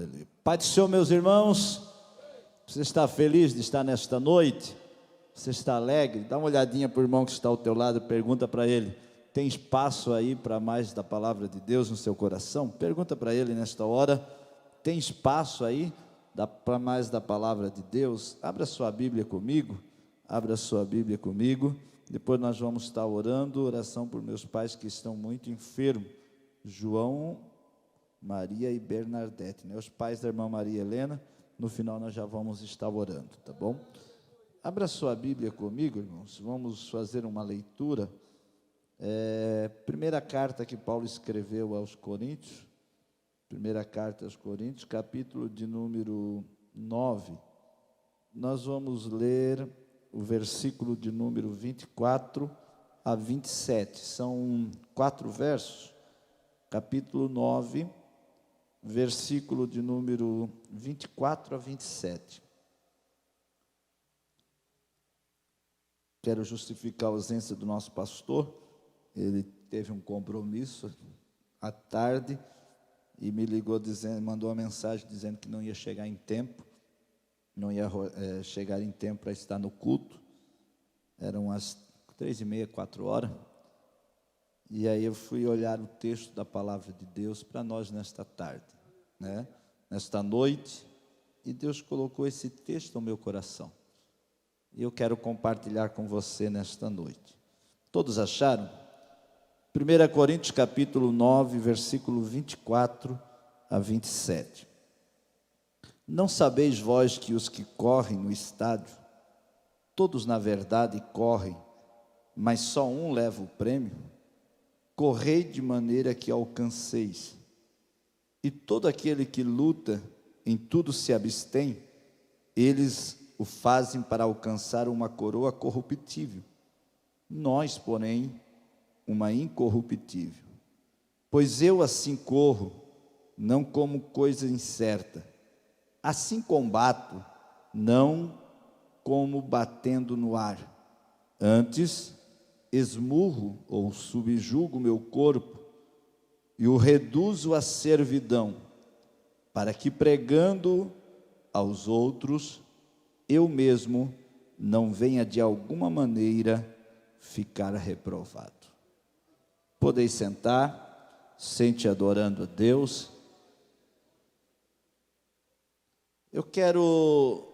Aleluia. Pai do Senhor, meus irmãos, você está feliz de estar nesta noite? Você está alegre? Dá uma olhadinha para o irmão que está ao teu lado, pergunta para ele, tem espaço aí para mais da palavra de Deus no seu coração? Pergunta para ele nesta hora, tem espaço aí para mais da palavra de Deus? Abra sua Bíblia comigo, depois nós vamos estar orando, oração por meus pais que estão muito enfermos, João, Maria e Bernadette, né? Os pais da irmã Maria Helena. No final nós já vamos estar orando, tá bom? Abra sua Bíblia comigo, irmãos, vamos fazer uma leitura. Primeira carta que Paulo escreveu aos Coríntios, primeira carta aos Coríntios, capítulo de número 9. Nós vamos ler o versículo de número 24 a 27, são 4 versos, capítulo 9, versículo de número 24 a 27. Quero justificar a ausência do nosso pastor, ele teve um compromisso à tarde e me ligou dizendo, mandou uma mensagem dizendo que não ia chegar em tempo, chegar em tempo para estar no culto. Eram as 3h30, 4h, e aí eu fui olhar o texto da palavra de Deus para nós nesta tarde, né? Nesta noite, e Deus colocou esse texto no meu coração, e eu quero compartilhar com você nesta noite. Todos acharam? 1 Coríntios capítulo 9, versículo 24 a 27. Não sabeis vós que os que correm no estádio, todos na verdade correm, mas só um leva o prêmio? Correi de maneira que alcanceis. E todo aquele que luta, em tudo se abstém, eles o fazem para alcançar uma coroa corruptível. Nós, porém, uma incorruptível. Pois eu assim corro, não como coisa incerta. Assim combato, não como batendo no ar. Antes, esmurro ou subjugo meu corpo e o reduzo à servidão, para que pregando aos outros, eu mesmo não venha de alguma maneira ficar reprovado. Podeis sentar, sente adorando a Deus. Eu quero,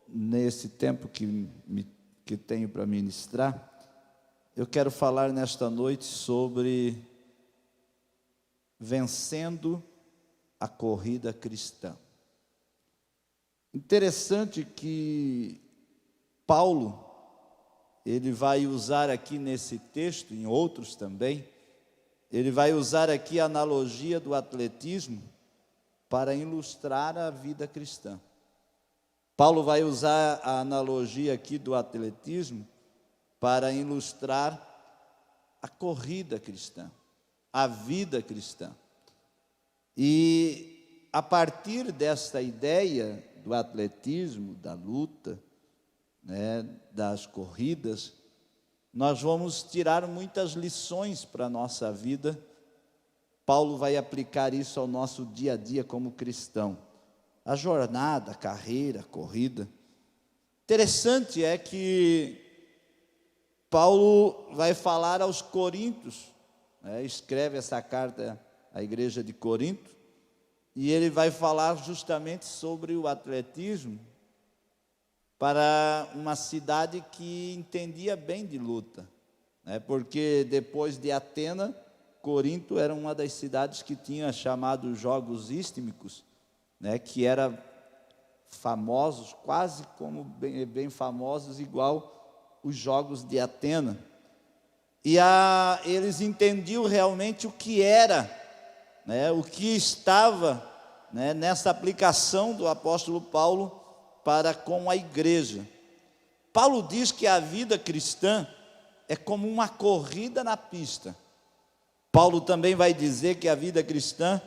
nesse tempo que tenho para ministrar, eu quero falar nesta noite sobre vencendo a corrida cristã. Interessante que Paulo, ele vai usar aqui nesse texto, em outros também, ele vai usar aqui a analogia do atletismo para ilustrar a vida cristã. Paulo vai usar a analogia aqui do atletismo para ilustrar a corrida cristã, a vida cristã. E a partir desta ideia do atletismo, da luta, né, das corridas, nós vamos tirar muitas lições para a nossa vida. Paulo vai aplicar isso ao nosso dia a dia como cristão. A jornada, a carreira, a corrida. Interessante é que Paulo vai falar aos Coríntios, né, escreve essa carta à igreja de Corinto, e ele vai falar justamente sobre o atletismo para uma cidade que entendia bem de luta, né? Porque depois de Atenas, Corinto era uma das cidades que tinha chamado Jogos Isthmicos, né? Que era famosos, quase como bem famosos, igual os Jogos de Atenas. E eles entendiam realmente o que era, né? O que estava, né, nessa aplicação do apóstolo Paulo para com a igreja. Paulo diz que a vida cristã é como uma corrida na pista. Paulo também vai dizer que a vida cristã,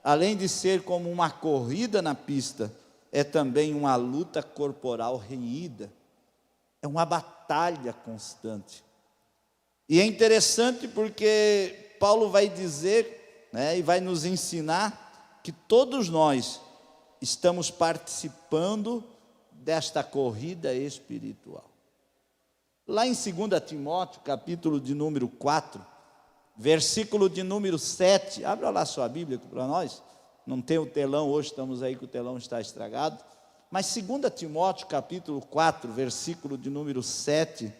além de ser como uma corrida na pista, é também uma luta corporal renhida. É uma batalha constante. E é interessante porque Paulo vai dizer, né, e vai nos ensinar que todos nós estamos participando desta corrida espiritual. Lá em 2 Timóteo, capítulo de número 4, versículo de número 7, abra lá sua Bíblia para nós, não tem o telão, hoje estamos aí que o telão está estragado, mas 2 Timóteo, capítulo 4, versículo de número 7,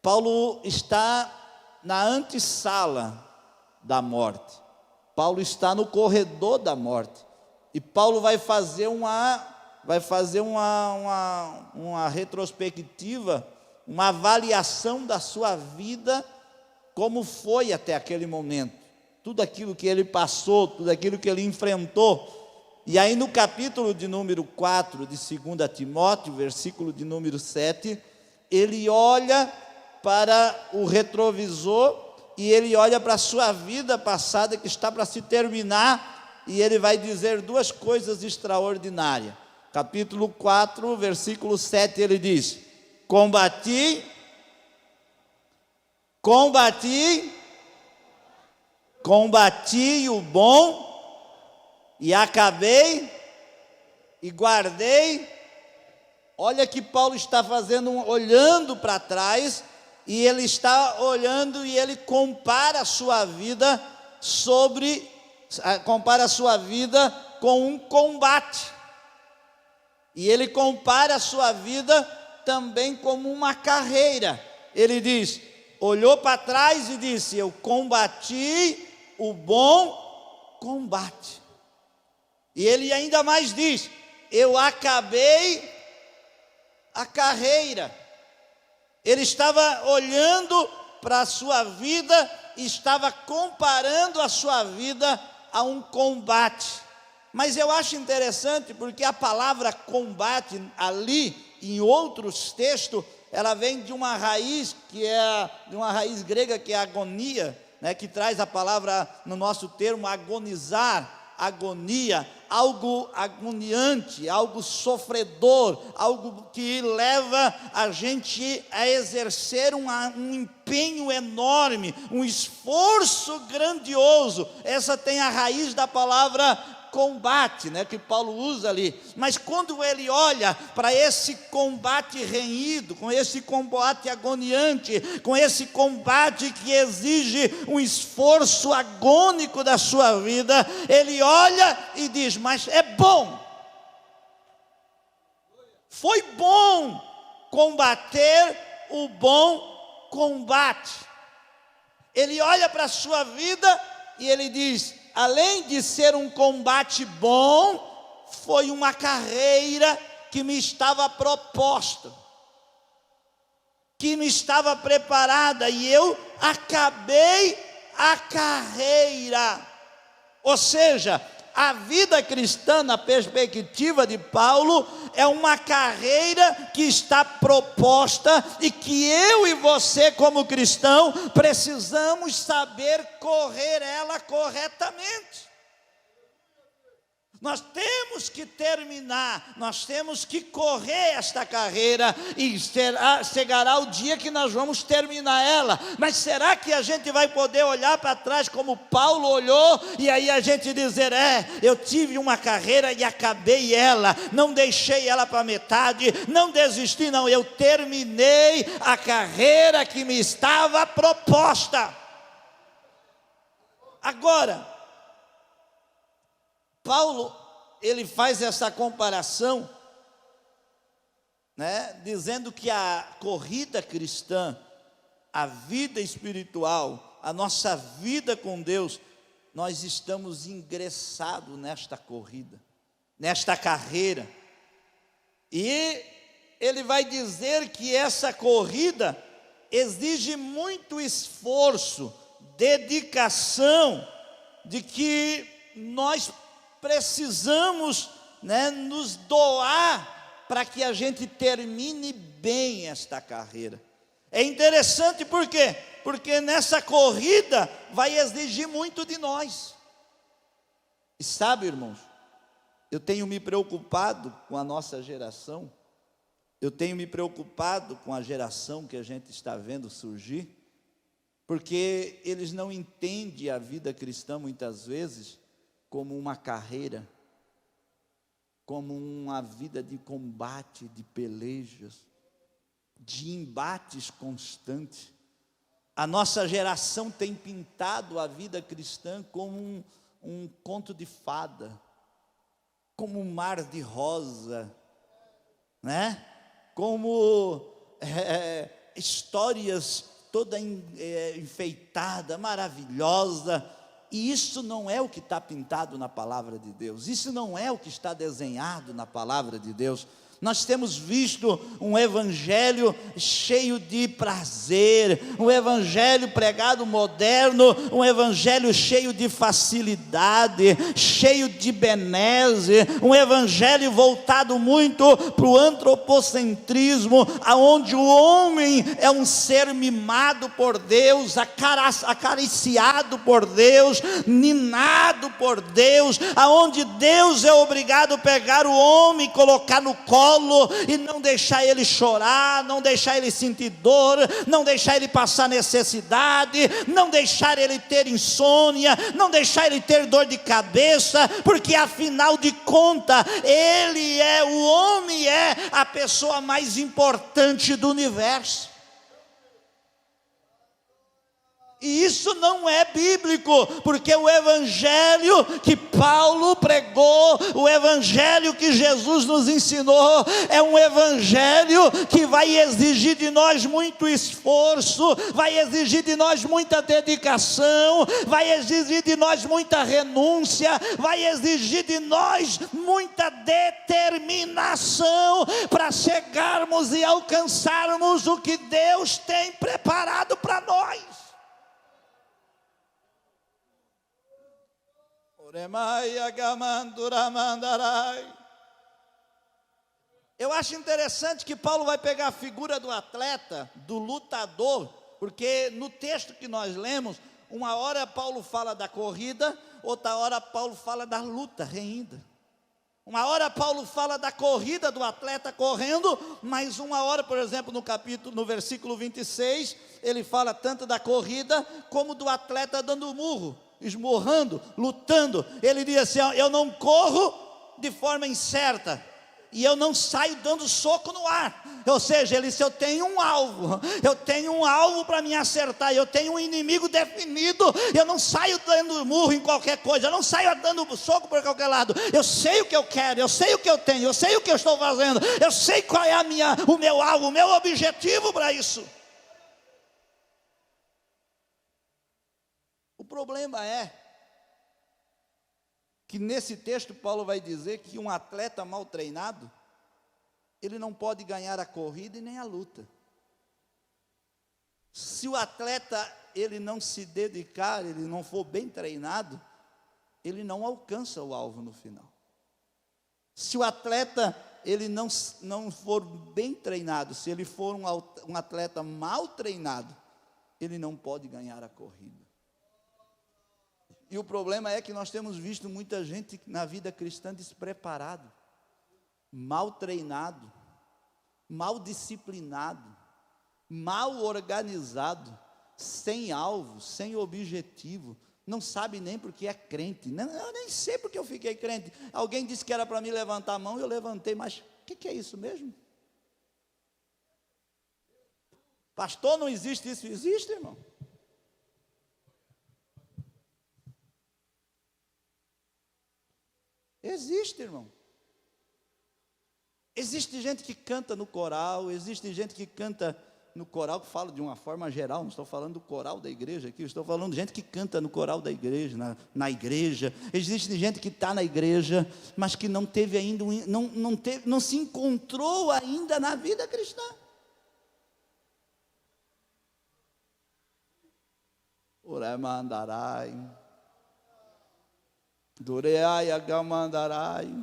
Paulo está na antessala da morte, Paulo está no corredor da morte, e Paulo vai fazer uma retrospectiva, uma avaliação da sua vida, como foi até aquele momento, tudo aquilo que ele passou, tudo aquilo que ele enfrentou. E aí no capítulo de número 4 de 2 Timóteo, versículo de número 7, ele olha para o retrovisor e ele olha para a sua vida passada que está para se terminar, e ele vai dizer duas coisas extraordinárias. Capítulo 4, versículo 7, ele diz: Combati o bom e acabei e guardei. Olha que Paulo está fazendo, olhando para trás, e ele está olhando e ele compara a sua vida com um combate. E ele compara a sua vida também como uma carreira. Ele diz, olhou para trás e disse: eu combati o bom combate. E ele ainda mais diz: eu acabei a carreira. Ele estava olhando para a sua vida e estava comparando a sua vida a um combate. Mas eu acho interessante porque a palavra combate ali, em outros textos, ela vem de uma raiz que é de uma raiz grega que é agonia, né, que traz a palavra no nosso termo agonizar, agonia, algo agoniante, algo sofredor, algo que leva a gente a exercer um empenho enorme, um esforço grandioso. Essa tem a raiz da palavra combate, né, que Paulo usa ali. Mas quando ele olha para esse combate renhido, com esse combate agoniante, com esse combate que exige um esforço agônico da sua vida, ele olha e diz: mas é bom, foi bom combater o bom combate. Ele olha para a sua vida e ele diz: além de ser um combate bom, foi uma carreira que me estava proposta, que me estava preparada, e eu acabei a carreira. Ou seja, a vida cristã, na perspectiva de Paulo, é uma carreira que está proposta e que eu e você, como cristão, precisamos saber correr ela corretamente. Nós temos que terminar, nós temos que correr esta carreira, e chegará o dia que nós vamos terminar ela. Mas será que a gente vai poder olhar para trás como Paulo olhou, e aí a gente dizer: eu tive uma carreira e acabei ela, não deixei ela para metade, não desisti não, eu terminei a carreira que me estava proposta. Agora, Paulo, ele faz essa comparação, né, dizendo que a corrida cristã, a vida espiritual, a nossa vida com Deus, nós estamos ingressados nesta corrida, nesta carreira. E ele vai dizer que essa corrida exige muito esforço, dedicação, de que nós precisamos, né, nos doar para que a gente termine bem esta carreira. É interessante por quê? Porque nessa corrida vai exigir muito de nós. E sabe, irmãos, eu tenho me preocupado com a nossa geração, eu tenho me preocupado com a geração que a gente está vendo surgir, porque eles não entendem a vida cristã muitas vezes como uma carreira. como uma vida de combate, de pelejas, de embates constantes. A nossa geração tem pintado a vida cristã como um conto de fada, como um mar de rosa, né? Como histórias toda enfeitada, maravilhosa. E isso não é o que está pintado na palavra de Deus, isso não é o que está desenhado na palavra de Deus. Nós temos visto um evangelho cheio de prazer, um evangelho pregado moderno, um evangelho cheio de facilidade, cheio de benese, um evangelho voltado muito para o antropocentrismo, aonde o homem é um ser mimado por Deus, acariciado por Deus, ninado por Deus, aonde Deus é obrigado a pegar o homem e colocar no colo, e não deixar ele chorar, não deixar ele sentir dor, não deixar ele passar necessidade, não deixar ele ter insônia, não deixar ele ter dor de cabeça, porque afinal de contas, o homem é a pessoa mais importante do universo. E isso não é bíblico, porque o evangelho que Paulo pregou, o evangelho que Jesus nos ensinou, é um evangelho que vai exigir de nós muito esforço, vai exigir de nós muita dedicação, vai exigir de nós muita renúncia, vai exigir de nós muita determinação para chegarmos e alcançarmos o que Deus tem preparado para nós. Eu acho interessante que Paulo vai pegar a figura do atleta, do lutador, porque no texto que nós lemos, uma hora Paulo fala da corrida, outra hora Paulo fala da luta ainda. Uma hora Paulo fala da corrida do atleta correndo, mas uma hora, por exemplo, no versículo 26, ele fala tanto da corrida como do atleta dando murro, esmurrando, lutando. Ele diz assim: eu não corro de forma incerta, e eu não saio dando soco no ar. Ou seja, ele disse: eu tenho um alvo para me acertar, eu tenho um inimigo definido, eu não saio dando murro em qualquer coisa, eu não saio dando soco por qualquer lado. Eu sei o que eu quero, eu sei o que eu tenho, eu sei o que eu estou fazendo, eu sei qual é o meu alvo, o meu objetivo para isso. O problema é que nesse texto Paulo vai dizer que um atleta mal treinado, ele não pode ganhar a corrida e nem a luta. Se o atleta ele não se dedicar, ele não for bem treinado, ele não alcança o alvo no final. Se o atleta ele não for bem treinado, se ele for um atleta mal treinado, ele não pode ganhar a corrida. E o problema é que nós temos visto muita gente na vida cristã despreparado, mal treinado, mal disciplinado, mal organizado, sem alvo, sem objetivo, não sabe nem porque é crente. Eu nem sei porque eu fiquei crente. Alguém disse que era para mim levantar a mão, eu levantei, mas o que é isso mesmo? Pastor, não existe isso? Existe, irmão. Existe, irmão. Existe gente que canta no coral, existe gente que canta no coral, que falo de uma forma geral, não estou falando do coral da igreja aqui, estou falando de gente que canta no coral da igreja, na igreja. Existe gente que está na igreja, mas que não teve ainda, não se encontrou ainda na vida cristã. Oremandarai, Dureai Agamandarai.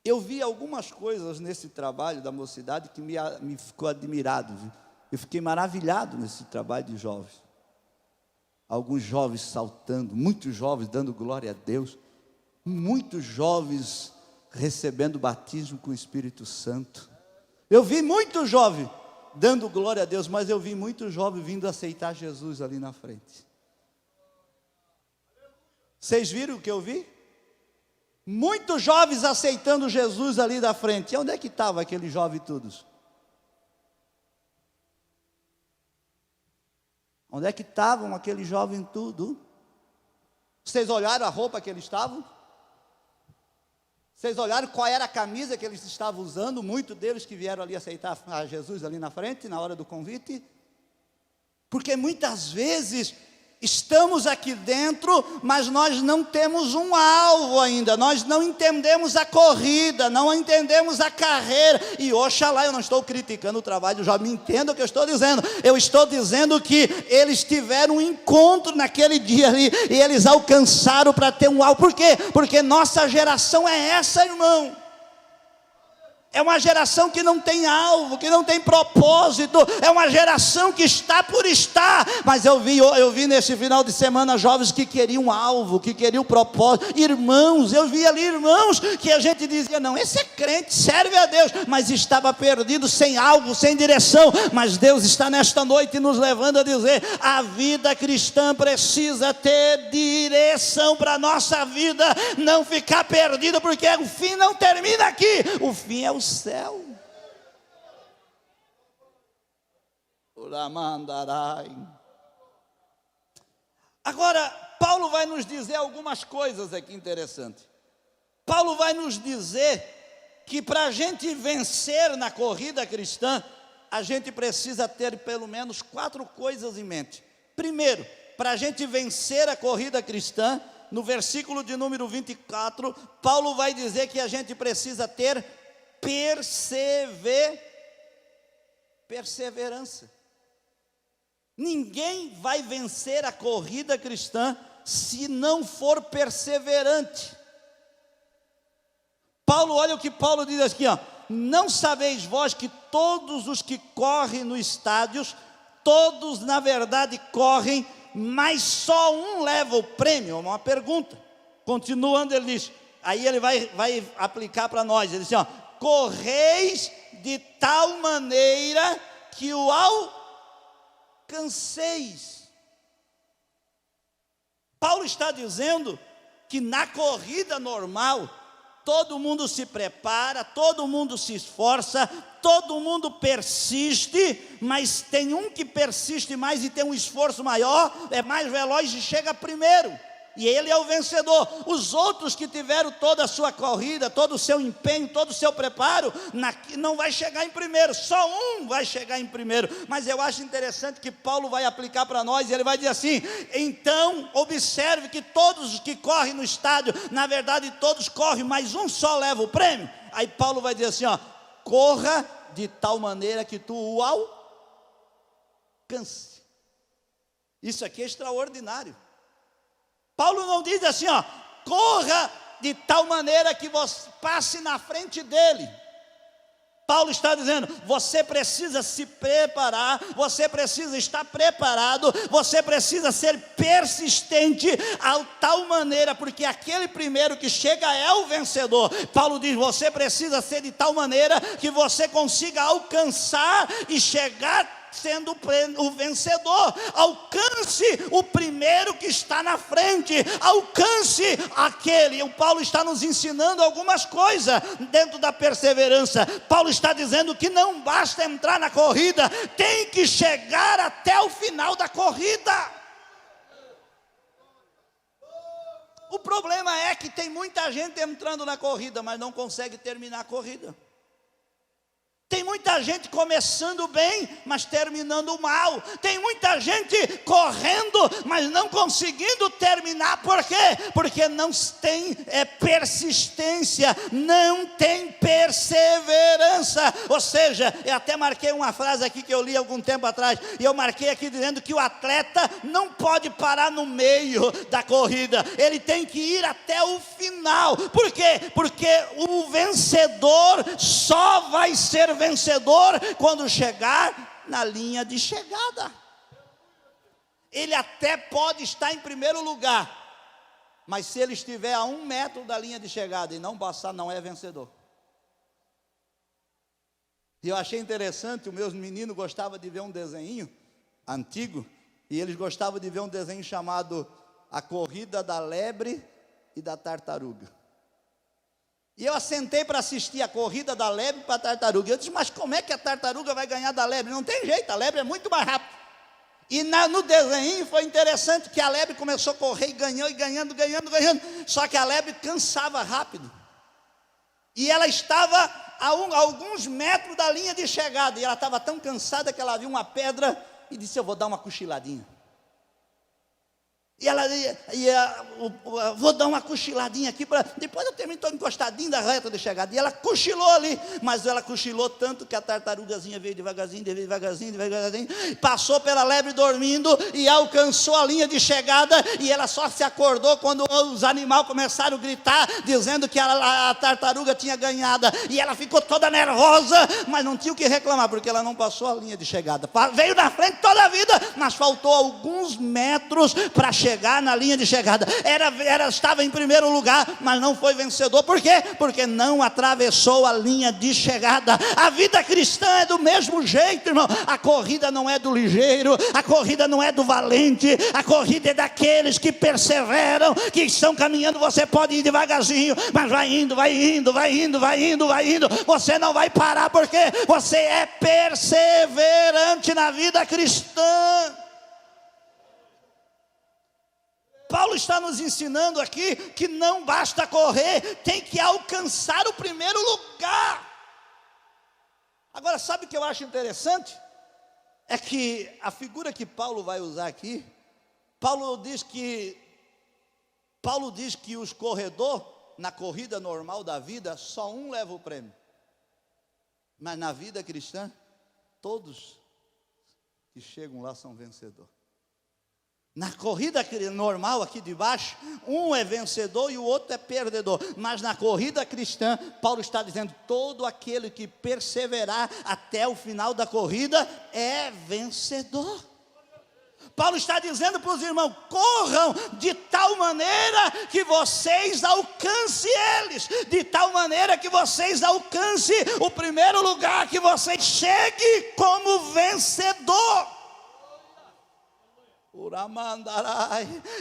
Eu vi algumas coisas nesse trabalho da mocidade que me ficou admirado. Eu fiquei maravilhado nesse trabalho de jovens. Alguns jovens saltando, muitos jovens dando glória a Deus, muitos jovens recebendo batismo com o Espírito Santo. Eu vi muitos jovens dando glória a Deus, mas eu vi muitos jovens vindo aceitar Jesus ali na frente. Vocês viram o que eu vi? Muitos jovens aceitando Jesus ali da frente. E onde é que estava aquele jovem todos? Onde é que estavam aquele jovem tudo? Vocês olharam a roupa que eles estavam? Vocês olharam qual era a camisa que eles estavam usando? Muitos deles que vieram ali aceitar a Jesus ali na frente, na hora do convite. Porque muitas vezes estamos aqui dentro, mas nós não temos um alvo ainda, nós não entendemos a corrida, não entendemos a carreira, e oxalá, eu não estou criticando o trabalho, já me entendo o que eu estou dizendo que eles tiveram um encontro naquele dia ali, e eles alcançaram para ter um alvo. Por quê? Porque nossa geração é essa, irmão. É uma geração que não tem alvo, que não tem propósito, é uma geração que está por estar. Mas eu vi nesse final de semana jovens que queriam alvo, que queriam propósito. Irmãos, eu vi ali irmãos que a gente dizia, não, esse é crente, serve a Deus, mas estava perdido, sem alvo, sem direção. Mas Deus está nesta noite nos levando a dizer, a vida cristã precisa ter direção para a nossa vida, não ficar perdida, porque o fim não termina aqui, o fim é o céu. Agora, Paulo vai nos dizer algumas coisas aqui interessantes. Paulo vai nos dizer que para a gente vencer na corrida cristã, a gente precisa ter pelo menos 4 coisas em mente. Primeiro, para a gente vencer a corrida cristã, no versículo de número 24, Paulo vai dizer que a gente precisa ter perseverança. Ninguém vai vencer a corrida cristã se não for perseverante. Paulo, olha o que Paulo diz aqui, ó. Não sabeis vós que todos os que correm nos estádios, todos na verdade correm, mas só um leva o prêmio? Uma pergunta. Continuando ele diz, aí ele vai aplicar para nós, ele diz assim, ó, correis de tal maneira que o alcanceis. Paulo está dizendo que na corrida normal, todo mundo se prepara, todo mundo se esforça, todo mundo persiste, mas tem um que persiste mais e tem um esforço maior, é mais veloz e chega primeiro. E ele é o vencedor. Os outros que tiveram toda a sua corrida, todo o seu empenho, todo o seu preparo, não vai chegar em primeiro, só um vai chegar em primeiro. Mas eu acho interessante que Paulo vai aplicar para nós, e ele vai dizer assim, então observe que todos os que correm no estádio, na verdade todos correm, mas um só leva o prêmio. Aí Paulo vai dizer assim, ó, corra de tal maneira que tu o alcance. Isso aqui é extraordinário. Paulo não diz assim, ó, corra de tal maneira que você passe na frente dele. Paulo está dizendo, você precisa se preparar, você precisa estar preparado, você precisa ser persistente a tal maneira, porque aquele primeiro que chega é o vencedor. Paulo diz, você precisa ser de tal maneira que você consiga alcançar e chegar sendo o vencedor. Alcance o primeiro que está na frente, alcance aquele. O Paulo está nos ensinando algumas coisas dentro da perseverança. Paulo está dizendo que não basta entrar na corrida, tem que chegar até o final da corrida. O problema é que tem muita gente entrando na corrida, mas não consegue terminar a corrida. Tem muita gente começando bem, mas terminando mal. Tem muita gente correndo, mas não conseguindo terminar. Por quê? Porque não tem persistência, não tem perseverança. Ou seja, eu até marquei uma frase aqui que eu li algum tempo atrás, e eu marquei aqui dizendo que o atleta não pode parar no meio da corrida, ele tem que ir até o final. Por quê? Porque o vencedor só vai ser vencedor quando chegar na linha de chegada. Ele até pode estar em primeiro lugar, mas se ele estiver a 1 metro da linha de chegada e não passar, não é vencedor. E eu achei interessante, os meus meninos gostavam de ver um desenho antigo, e eles gostavam de ver um desenho chamado A Corrida da Lebre e da Tartaruga. E eu assentei para assistir a corrida da lebre para a tartaruga. Eu disse, mas como é que a tartaruga vai ganhar da lebre? Não tem jeito, a lebre é muito mais rápida. E no desenho foi interessante que a lebre começou a correr e ganhou, e ganhando. Só que a lebre cansava rápido. E ela estava a alguns metros da linha de chegada. E ela estava tão cansada que ela viu uma pedra e disse, eu vou dar uma cochiladinha. E ela vou dar uma cochiladinha aqui, depois eu termino, estou encostadinho da reta de chegada. E ela cochilou ali, mas ela cochilou tanto que a tartarugazinha veio devagarzinho, passou pela lebre dormindo e alcançou a linha de chegada. E ela só se acordou quando os animais começaram a gritar, dizendo que a tartaruga tinha ganhado. E ela ficou toda nervosa, mas não tinha o que reclamar, porque ela não passou a linha de chegada. Veio na frente toda a vida, mas faltou alguns metros para chegar na linha de chegada. Estava em primeiro lugar, mas não foi vencedor. Por quê? Porque não atravessou a linha de chegada. A vida cristã é do mesmo jeito, irmão. A corrida não é do ligeiro, a corrida não é do valente, a corrida é daqueles que perseveram, que estão caminhando. Você pode ir devagarzinho, mas vai indo. Você não vai parar, porque você é perseverante na vida cristã. Paulo está nos ensinando aqui que não basta correr, tem que alcançar o primeiro lugar. Agora, sabe o que eu acho interessante? É que a figura que Paulo vai usar aqui, Paulo diz que os corredores, na corrida normal da vida, só um leva o prêmio. Mas na vida cristã, todos que chegam lá são vencedores. Na corrida normal aqui de baixo, um é vencedor e o outro é perdedor. Mas na corrida cristã, Paulo está dizendo, todo aquele que perseverar até o final da corrida é vencedor. Paulo está dizendo para os irmãos, corram de tal maneira que vocês alcancem eles, de tal maneira que vocês alcancem o primeiro lugar, que vocês cheguem como vencedor.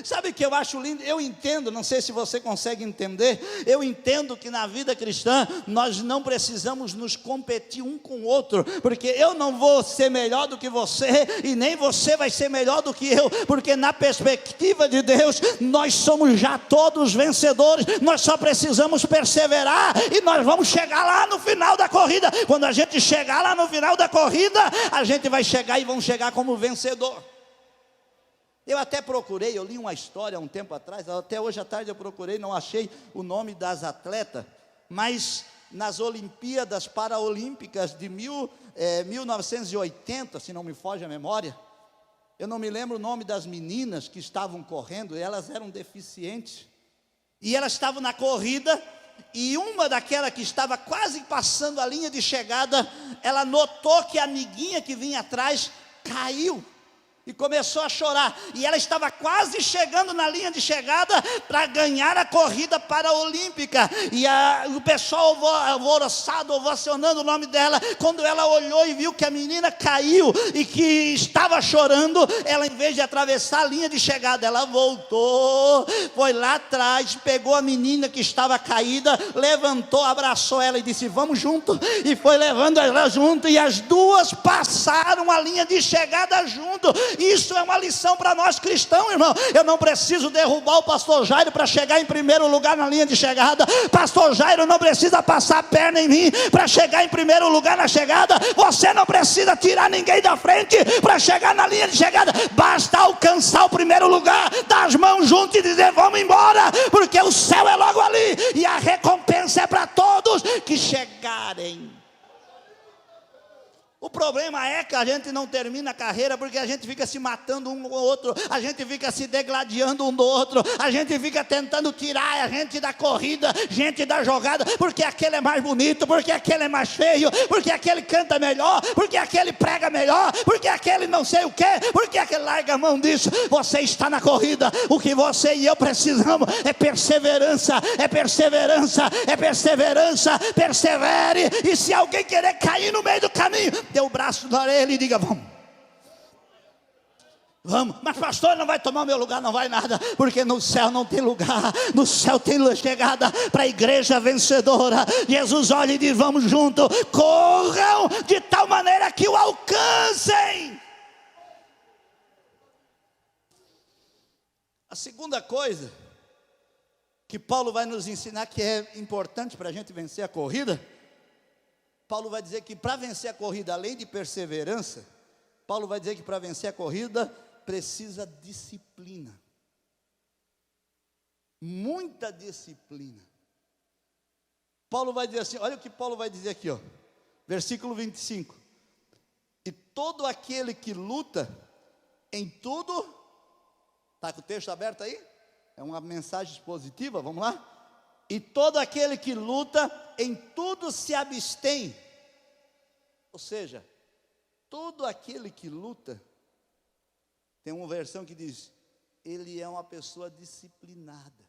Sabe o que eu acho lindo? Eu entendo, não sei se você consegue entender, eu entendo que na vida cristã nós não precisamos nos competir um com o outro, porque eu não vou ser melhor do que você e nem você vai ser melhor do que eu, porque na perspectiva de Deus nós somos já todos vencedores. Nós só precisamos perseverar e nós vamos chegar lá no final da corrida. Quando a gente chegar lá no final da corrida, a gente vai chegar e vamos chegar como vencedor. Eu até procurei, eu li uma história há um tempo atrás, até hoje à tarde eu procurei, não achei o nome das atletas, mas nas Olimpíadas Paraolímpicas de 1980, se não me foge a memória, eu não me lembro o nome das meninas que estavam correndo, elas eram deficientes, e elas estavam na corrida, e uma daquela que estava quase passando a linha de chegada, ela notou que a amiguinha que vinha atrás caiu, e começou a chorar, e ela estava quase chegando na linha de chegada para ganhar a corrida paraolímpica, e o pessoal alvoroçado, ovacionando o nome dela. Quando ela olhou e viu que a menina caiu e que estava chorando, ela, em vez de atravessar a linha de chegada, ela voltou, foi lá atrás, pegou a menina que estava caída, levantou, abraçou ela e disse, vamos junto, e foi levando ela junto, e as duas passaram a linha de chegada junto. Isso é uma lição para nós cristãos, irmão. Eu não preciso derrubar o pastor Jairo para chegar em primeiro lugar na linha de chegada. Pastor Jairo não precisa passar a perna em mim para chegar em primeiro lugar na chegada. Você não precisa tirar ninguém da frente para chegar na linha de chegada. Basta alcançar o primeiro lugar, dar as mãos juntas e dizer, vamos embora, porque o céu é logo ali, e a recompensa é para todos que chegarem. O problema é que a gente não termina a carreira porque a gente fica se matando um com o outro, a gente fica se degladiando um do outro, a gente fica tentando tirar a gente da corrida, gente da jogada, porque aquele é mais bonito, porque aquele é mais feio, porque aquele canta melhor, porque aquele prega melhor, porque aquele não sei o que, porque aquele larga a mão disso. Você está na corrida, o que você e eu precisamos é perseverança, persevere, e se alguém querer cair no meio do caminho, dê o braço na orelha e diga, Vamos, mas pastor, não vai tomar o meu lugar, não vai nada, porque no céu não tem lugar, no céu tem chegada para a igreja vencedora. Jesus olha e diz: vamos junto, corram de tal maneira que o alcancem. A segunda coisa que Paulo vai nos ensinar, que é importante para a gente vencer a corrida, Paulo vai dizer que para vencer a corrida, além de perseverança, Paulo vai dizer que para vencer a corrida precisa disciplina, muita disciplina. Paulo vai dizer assim, olha o que Paulo vai dizer aqui, ó, versículo 25: e todo aquele que luta em tudo, está com o texto aberto aí? É uma mensagem expositiva, vamos lá? E todo aquele que luta em tudo se abstém, ou seja, todo aquele que luta, tem uma versão que diz, ele é uma pessoa disciplinada.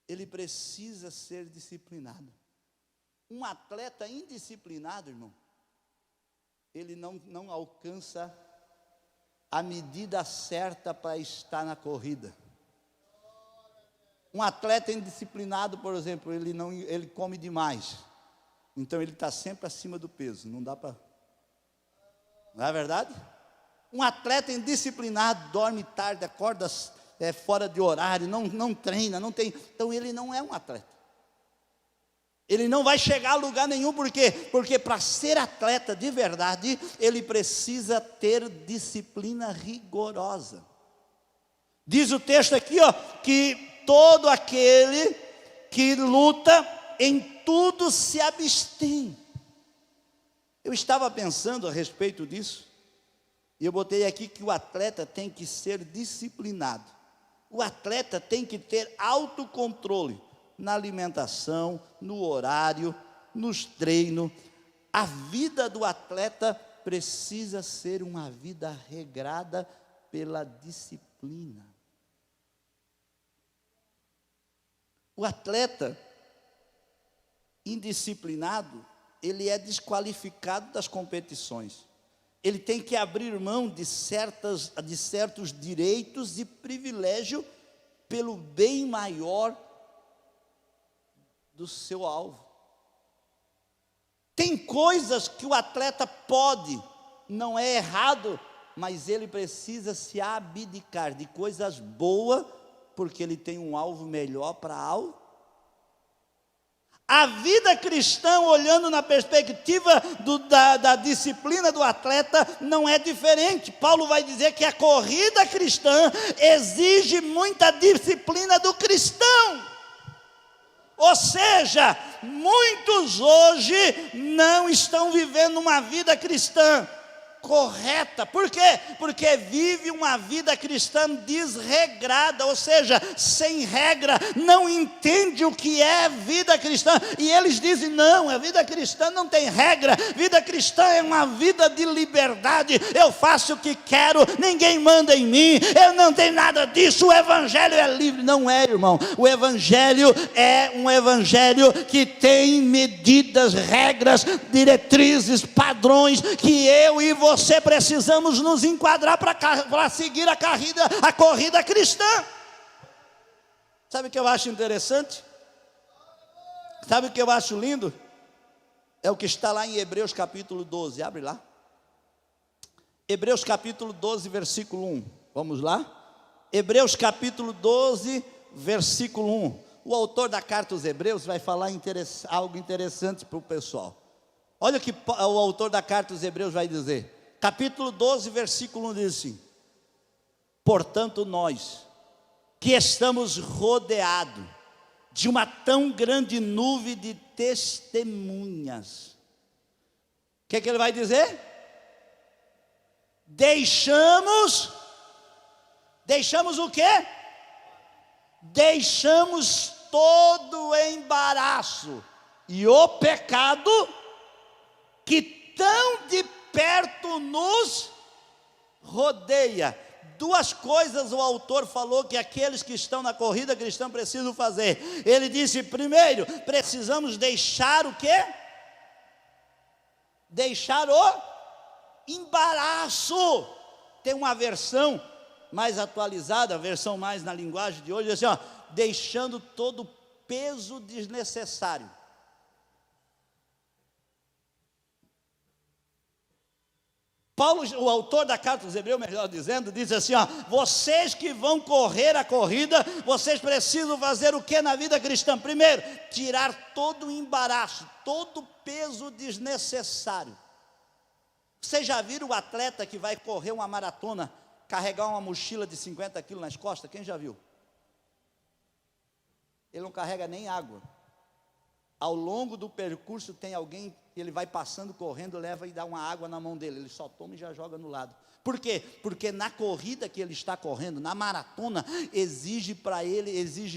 Ele precisa ser disciplinado. Um atleta indisciplinado, irmão, ele não alcança a medida certa para estar na corrida. Um atleta indisciplinado, por exemplo, ele come demais, então ele está sempre acima do peso, não dá para... Não é verdade? Um atleta indisciplinado dorme tarde, acorda fora de horário, não treina, não tem. Então ele não é um atleta. Ele não vai chegar a lugar nenhum, por quê? Porque para ser atleta de verdade, ele precisa ter disciplina rigorosa. Diz o texto aqui, ó, que todo aquele que luta em tudo se abstém. Eu estava pensando a respeito disso, e eu botei aqui que o atleta tem que ser disciplinado. O atleta tem que ter autocontrole na alimentação, no horário, nos treinos. A vida do atleta precisa ser uma vida regrada pela disciplina. O atleta indisciplinado, ele é desqualificado das competições. Ele tem que abrir mão de certos direitos e privilégios pelo bem maior do seu alvo. Tem coisas que o atleta pode, não é errado, mas ele precisa se abdicar de coisas boas, porque ele tem um alvo melhor para alvo. A vida cristã, olhando na perspectiva da disciplina do atleta, não é diferente. Paulo vai dizer que a corrida cristã exige muita disciplina do cristão. Ou seja, muitos hoje não estão vivendo uma vida cristã correta. Por quê? Porque vive uma vida cristã desregrada, ou seja, sem regra, não entende o que é vida cristã, e eles dizem, não, a vida cristã não tem regra, vida cristã é uma vida de liberdade, eu faço o que quero, ninguém manda em mim, eu não tenho nada disso, o evangelho é livre. Não é, irmão, o evangelho é um evangelho que tem medidas, regras, diretrizes, padrões, que eu e você precisamos nos enquadrar para seguir a corrida cristã. Sabe o que eu acho interessante? Sabe o que eu acho lindo? É o que está lá em Hebreus capítulo 12, abre lá. Hebreus capítulo 12, versículo 1, vamos lá? Hebreus capítulo 12, versículo 1. O autor da carta aos Hebreus vai falar algo interessante para o pessoal. Olha o que o autor da carta aos Hebreus vai dizer. Capítulo 12, versículo 1 diz assim: portanto nós, que estamos rodeados de uma tão grande nuvem de testemunhas. O que ele vai dizer? Deixamos o quê? Deixamos todo o embaraço e o pecado que tão de perto nos rodeia. Duas coisas o autor falou que aqueles que estão na corrida cristã precisam fazer. Ele disse, primeiro, precisamos deixar o quê? Deixar o embaraço. Tem uma versão mais atualizada, a versão mais na linguagem de hoje, assim, ó, deixando todo peso desnecessário. Paulo, o autor da carta aos Hebreus, melhor dizendo, diz assim, ó, vocês que vão correr a corrida, vocês precisam fazer o que na vida cristã? Primeiro, tirar todo o embaraço, todo o peso desnecessário. Vocês já viram o atleta que vai correr uma maratona, carregar uma mochila de 50 quilos nas costas? Quem já viu? Ele não carrega nem água. Ao longo do percurso tem alguém que ele vai passando, correndo, leva e dá uma água na mão dele. Ele só toma e já joga no lado. Por quê? Porque na corrida que ele está correndo, na maratona, exige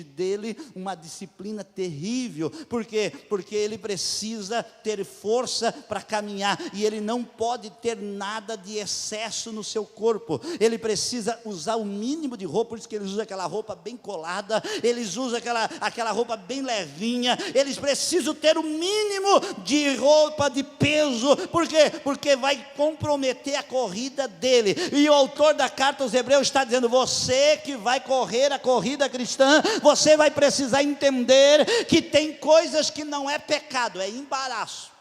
dele uma disciplina terrível. Por quê? Porque ele precisa ter força para caminhar, e ele não pode ter nada de excesso no seu corpo. Ele precisa usar o mínimo de roupa, por isso que eles usam aquela roupa bem colada, eles usam aquela roupa bem levinha, eles precisam ter o mínimo de roupa, de peso. Por quê? Porque vai comprometer a corrida dele. E o autor da carta aos Hebreus está dizendo, você que vai correr a corrida cristã, você vai precisar entender que tem coisas que não é pecado, é embaraço.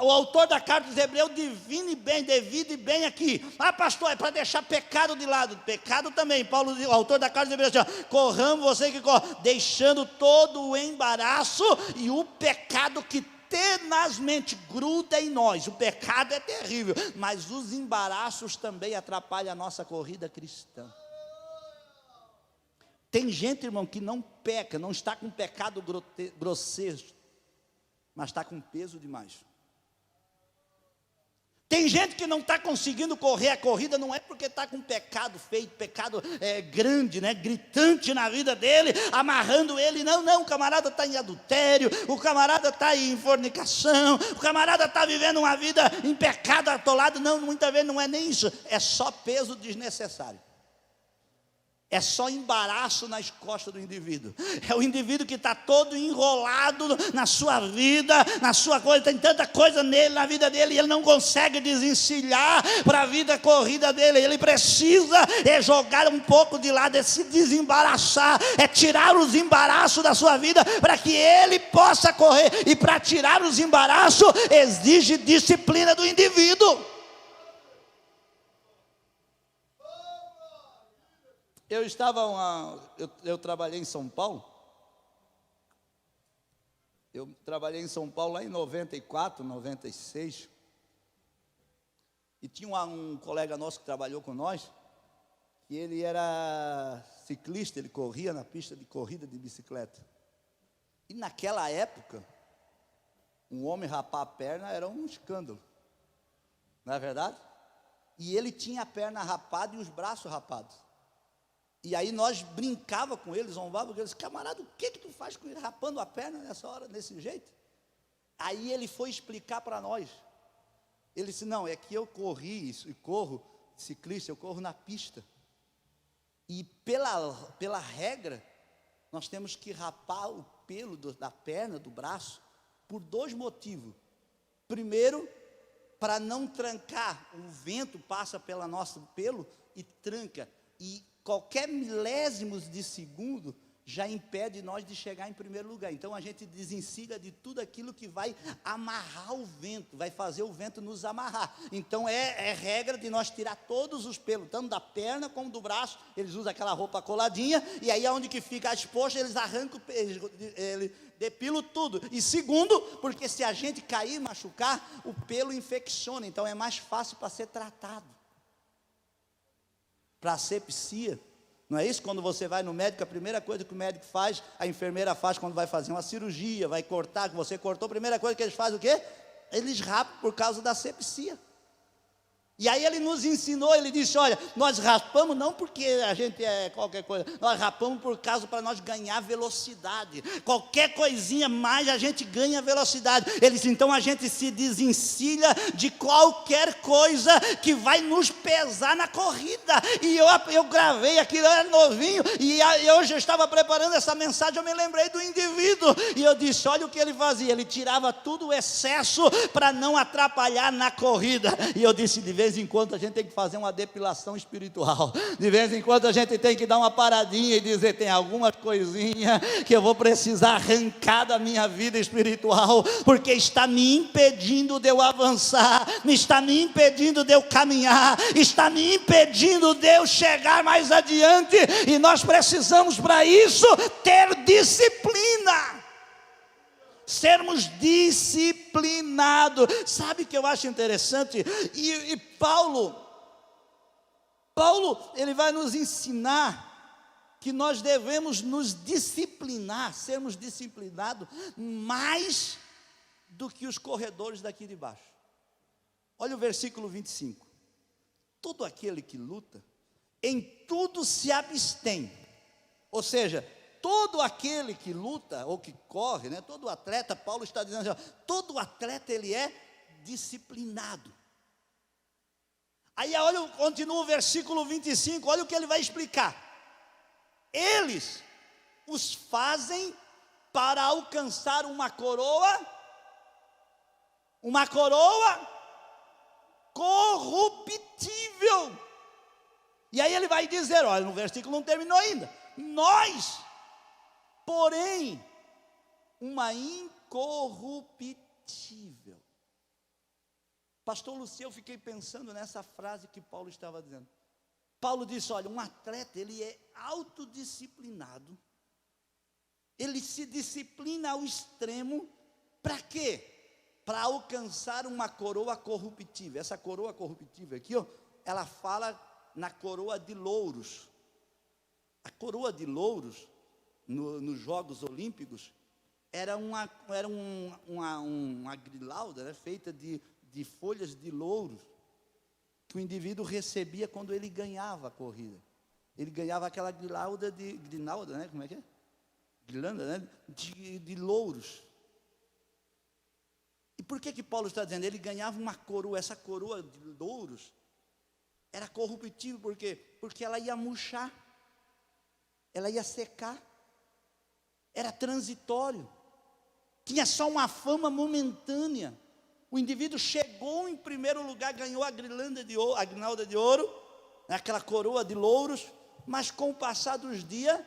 O autor da carta aos Hebreus divide bem aqui. Ah, pastor, é para deixar pecado de lado. Pecado também. Paulo, o autor da carta aos Hebreus, diz, corramos, você que corre, deixando todo o embaraço e o pecado que tenazmente gruda em nós. O pecado é terrível, mas os embaraços também atrapalham a nossa corrida cristã. Tem gente, irmão, que não peca, não está com pecado grosseiro, mas está com peso demais. Tem gente que não está conseguindo correr a corrida, não é porque está com pecado feito, pecado grande, né, gritante na vida dele, amarrando ele, não, o camarada está em adultério, o camarada está em fornicação, o camarada está vivendo uma vida em pecado atolado, não, muitas vezes não é nem isso, é só peso desnecessário. É só embaraço nas costas do indivíduo. É o indivíduo que está todo enrolado na sua vida, na sua coisa, tem tanta coisa nele, na vida dele, e ele não consegue desencilhar para a vida corrida dele. Ele precisa jogar um pouco de lado, se desembaraçar, tirar os embaraços da sua vida, para que ele possa correr. E para tirar os embaraços, exige disciplina do indivíduo. Eu trabalhei em São Paulo. Eu trabalhei em São Paulo lá em 94, 96. E tinha um colega nosso que trabalhou com nós, e ele era ciclista, ele corria na pista de corrida de bicicleta. E naquela época, um homem rapar a perna era um escândalo. Não é verdade? E ele tinha a perna rapada e os braços rapados. E aí nós brincava com eles, zombava com eles, camarada, o que tu faz com ele rapando a perna nessa hora, desse jeito? Aí ele foi explicar para nós. Ele disse, não, é que eu corri isso, e corro, ciclista, eu corro na pista. E pela regra, nós temos que rapar o pelo da perna, do braço, por dois motivos. Primeiro, para não trancar, o vento passa pelo nosso pelo e tranca, e qualquer milésimos de segundo já impede nós de chegar em primeiro lugar. Então a gente desencilha de tudo aquilo que vai amarrar o vento, vai fazer o vento nos amarrar. Então é regra de nós tirar todos os pelos, tanto da perna como do braço. Eles usam aquela roupa coladinha, e aí onde que fica exposto, eles arrancam, eles depilam tudo. E segundo, porque se a gente cair e machucar, o pelo infecciona, então é mais fácil para ser tratado. Para asepsia, não é isso? Quando você vai no médico, a primeira coisa que o médico faz, a enfermeira faz quando vai fazer uma cirurgia, vai cortar, que você cortou, a primeira coisa que eles fazem o quê? Eles rapam por causa da asepsia. E aí ele nos ensinou, ele disse, olha, nós raspamos não porque a gente é qualquer coisa, nós raspamos por causa para nós ganhar velocidade. Qualquer coisinha mais a gente ganha velocidade. Ele disse, então a gente se desencilha de qualquer coisa que vai nos pesar na corrida. E eu gravei aquilo, eu era novinho, e hoje eu estava preparando essa mensagem, eu me lembrei do indivíduo, e eu disse, olha o que ele fazia, ele tirava tudo o excesso para não atrapalhar na corrida. E eu disse, de vez vez em quando a gente tem que fazer uma depilação espiritual. De vez em quando a gente tem que dar uma paradinha e dizer: tem algumas coisinhas que eu vou precisar arrancar da minha vida espiritual, porque está me impedindo de eu avançar, está me impedindo de eu caminhar, está me impedindo de eu chegar mais adiante. E nós precisamos para isso ter disciplina, sermos disciplinados. Sabe o que eu acho interessante? E Paulo, ele vai nos ensinar que nós devemos nos disciplinar, sermos disciplinados mais do que os corredores daqui de baixo. Olha o versículo 25. Todo aquele que luta, em tudo se abstém. Ou seja, todo aquele que luta ou que corre, né, todo atleta, Paulo está dizendo assim, todo atleta ele é disciplinado. Aí olha, continua o versículo 25, olha o que ele vai explicar. Eles os fazem para alcançar uma coroa corruptível. E aí ele vai dizer, olha, no versículo não terminou ainda. Nós, porém, uma incorruptível. Pastor Luciano, eu fiquei pensando nessa frase que Paulo estava dizendo. Paulo disse, olha, um atleta, ele é autodisciplinado, ele se disciplina ao extremo, para quê? Para alcançar uma coroa corruptível. Essa coroa corruptível aqui, ó, ela fala na coroa de louros. A coroa de louros, nos Jogos Olímpicos, era uma grilauda, né, feita de folhas de louros, que o indivíduo recebia quando ele ganhava a corrida. Ele ganhava aquela grinalda, né? Como é que é? Guirlanda, né? De louros. E por que Paulo está dizendo? Ele ganhava uma coroa, essa coroa de louros era corruptível, por quê? Porque ela ia murchar, ela ia secar, era transitório, tinha só uma fama momentânea. O indivíduo chegou em primeiro lugar, ganhou a grinalda de ouro, aquela coroa de louros, mas com o passar dos dias,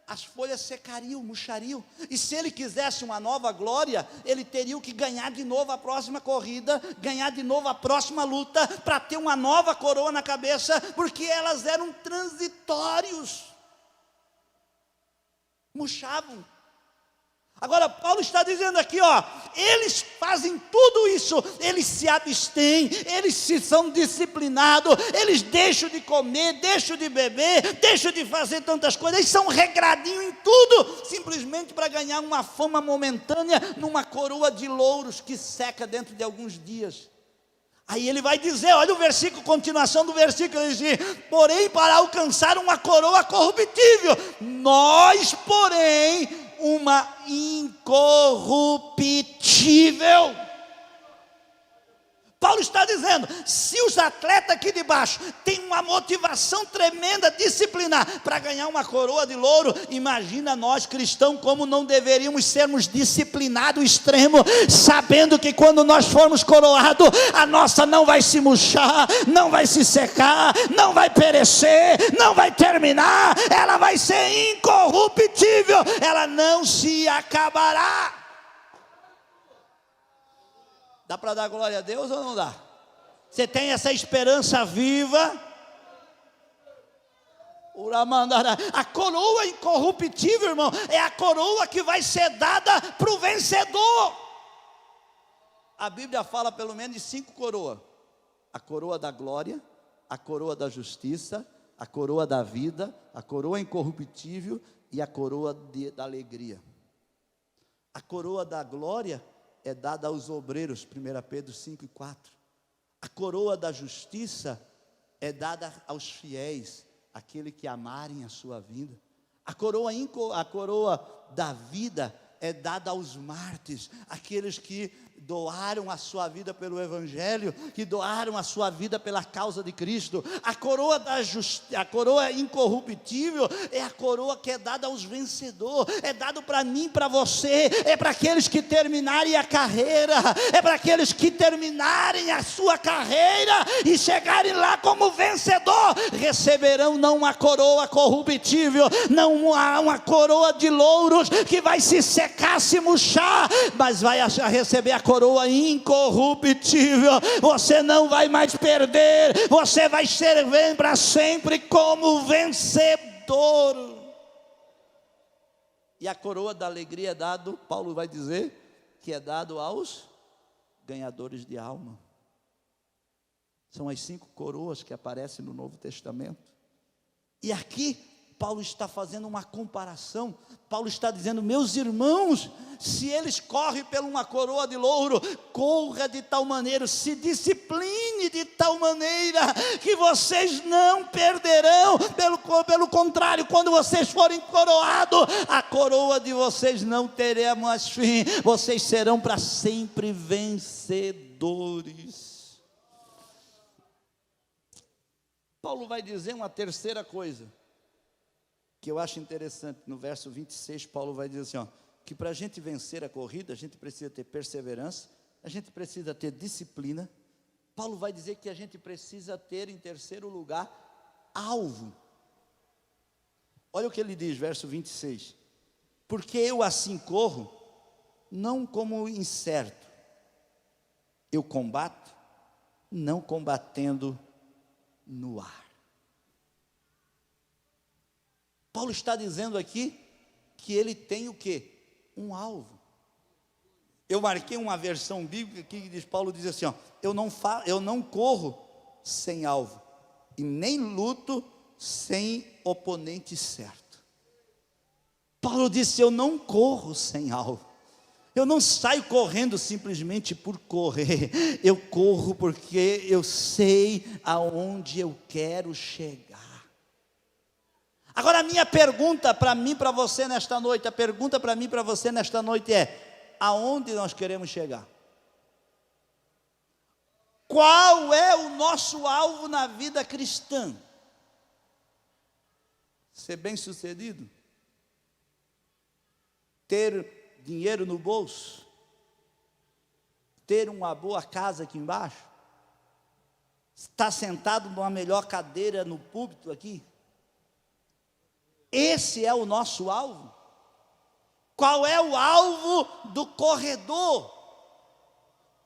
as folhas secariam, murchariam, e se ele quisesse uma nova glória, ele teria que ganhar de novo a próxima corrida, ganhar de novo a próxima luta, para ter uma nova coroa na cabeça, porque elas eram transitórios, murchavam. Agora Paulo está dizendo aqui, ó, eles fazem tudo isso, eles se abstêm, eles são disciplinados, eles deixam de comer, deixam de beber, deixam de fazer tantas coisas, eles são regradinhos em tudo, simplesmente para ganhar uma fama momentânea, numa coroa de louros que seca dentro de alguns dias. Aí ele vai dizer, olha o versículo, continuação do versículo, ele diz, porém para alcançar uma coroa corruptível, nós porém, uma incorruptível. Paulo está dizendo, se os atletas aqui de baixo têm uma motivação tremenda, disciplinar, para ganhar uma coroa de louro, imagina nós cristãos como não deveríamos sermos disciplinados extremo, sabendo que quando nós formos coroados, a nossa não vai se murchar, não vai se secar, não vai perecer, não vai terminar, ela vai ser incorruptível, ela não se acabará. Dá para dar glória a Deus ou não dá? Você tem essa esperança viva? A coroa incorruptível, irmão, é a coroa que vai ser dada para o vencedor. A Bíblia fala pelo menos de 5 coroas: a coroa da glória, a coroa da justiça, a coroa da vida, a coroa incorruptível e a coroa da alegria. A coroa da glória é dada aos obreiros, 1 Pedro 5:4. A coroa da justiça é dada aos fiéis, aquele que amarem a sua vida. A coroa da vida é dada aos mártires, aqueles que doaram a sua vida pelo Evangelho, que doaram a sua vida pela causa de Cristo. A coroa a coroa incorruptível é a coroa que é dada aos vencedores, é dado para mim, para você, é para aqueles que terminarem a carreira, é para aqueles que terminarem a sua carreira e chegarem lá como vencedor, receberão não uma coroa corruptível, não uma coroa de louros que vai se secar, se murchar, mas vai receber a coroa incorruptível. Você não vai mais perder, você vai ser para sempre como vencedor. E a coroa da alegria é dado, Paulo vai dizer, que é dado aos ganhadores de alma. São as 5 coroas que aparecem no Novo Testamento. E aqui Paulo está fazendo uma comparação. Paulo está dizendo: meus irmãos, se eles correm por uma coroa de louro, corra de tal maneira, se discipline de tal maneira, que vocês não perderão. Pelo contrário, quando vocês forem coroados, a coroa de vocês não terá mais fim, vocês serão para sempre vencedores. Paulo vai dizer uma terceira coisa, que eu acho interessante. No verso 26, Paulo vai dizer assim, que para a gente vencer a corrida, a gente precisa ter perseverança, a gente precisa ter disciplina. Paulo vai dizer que a gente precisa ter, em terceiro lugar, alvo. Olha o que ele diz, verso 26. Porque eu assim corro, não como incerto, eu combato, não combatendo no ar. Paulo está dizendo aqui que ele tem o quê? Um alvo. Eu marquei uma versão bíblica que diz, Paulo diz assim, eu não corro sem alvo, e nem luto sem oponente certo. Paulo disse, eu não corro sem alvo. Eu não saio correndo simplesmente por correr, eu corro porque eu sei aonde eu quero chegar. Agora a minha pergunta para mim, para você nesta noite, a pergunta para mim, para você nesta noite é: aonde nós queremos chegar? Qual é o nosso alvo na vida cristã? Ser bem-sucedido? Ter dinheiro no bolso? Ter uma boa casa aqui embaixo? Estar sentado numa melhor cadeira no púlpito aqui? Esse é o nosso alvo? Qual é o alvo do corredor?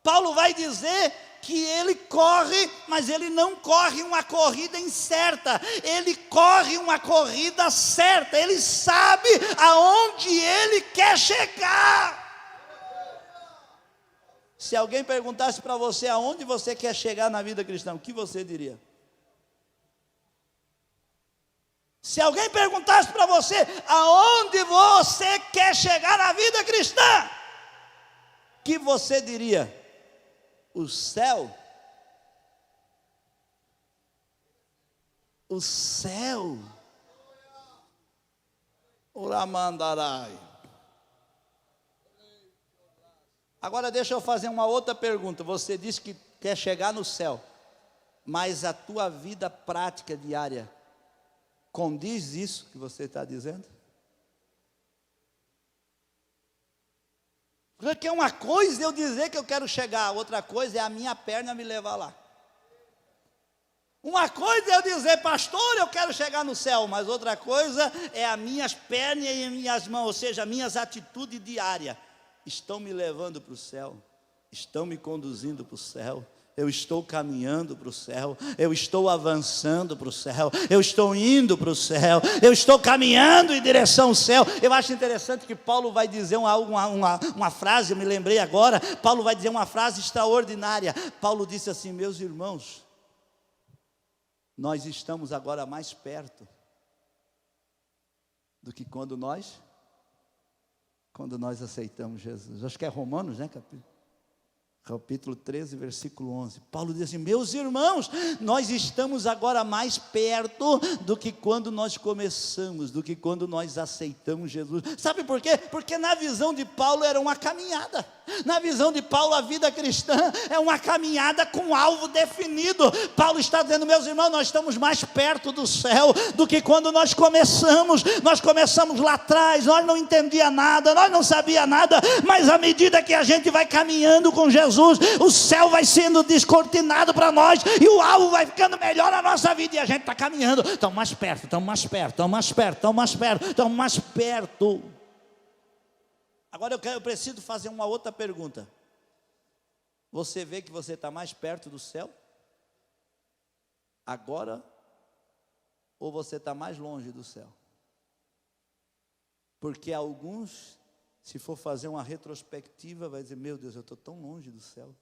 Paulo vai dizer que ele corre, mas ele não corre uma corrida incerta, ele corre uma corrida certa, ele sabe aonde ele quer chegar. Se alguém perguntasse para você aonde você quer chegar na vida cristã, o que você diria? Se alguém perguntasse para você aonde você quer chegar na vida cristã, o que você diria? O céu? O céu? Uramandarai. Agora deixa eu fazer uma outra pergunta. Você disse que quer chegar no céu, mas a tua vida prática diária condiz isso que você está dizendo? Porque uma coisa é eu dizer que eu quero chegar, outra coisa é a minha perna me levar lá. Uma coisa é eu dizer, pastor, eu quero chegar no céu, mas outra coisa é as minhas pernas e as minhas mãos, ou seja, minhas atitudes diárias, estão me levando para o céu, estão me conduzindo para o céu. Eu estou caminhando para o céu, eu estou avançando para o céu, eu estou indo para o céu, eu estou caminhando em direção ao céu. Eu acho interessante que Paulo vai dizer uma frase, eu me lembrei agora, Paulo vai dizer uma frase extraordinária. Paulo disse assim, meus irmãos, nós estamos agora mais perto do que quando nós aceitamos Jesus. Acho que é Romanos, né, capítulo 13, versículo 11, Paulo diz assim, meus irmãos, nós estamos agora mais perto do que quando nós começamos, do que quando nós aceitamos Jesus. Sabe por quê? Porque na visão de Paulo era uma caminhada, Na visão de Paulo, a vida cristã é uma caminhada com um alvo definido. Paulo está dizendo, meus irmãos, nós estamos mais perto do céu do que quando nós começamos. Nós começamos lá atrás, nós não entendíamos nada, nós não sabíamos nada, mas à medida que a gente vai caminhando com Jesus, o céu vai sendo descortinado para nós, e o alvo vai ficando melhor na nossa vida, e a gente está caminhando, estamos mais perto, estamos mais perto, estamos mais perto, estamos mais perto, estamos mais perto. Agora eu preciso fazer uma outra pergunta. Você vê que você está mais perto do céu agora, ou você está mais longe do céu? Porque alguns, se for fazer uma retrospectiva, vai dizer, meu Deus, eu estou tão longe do céu.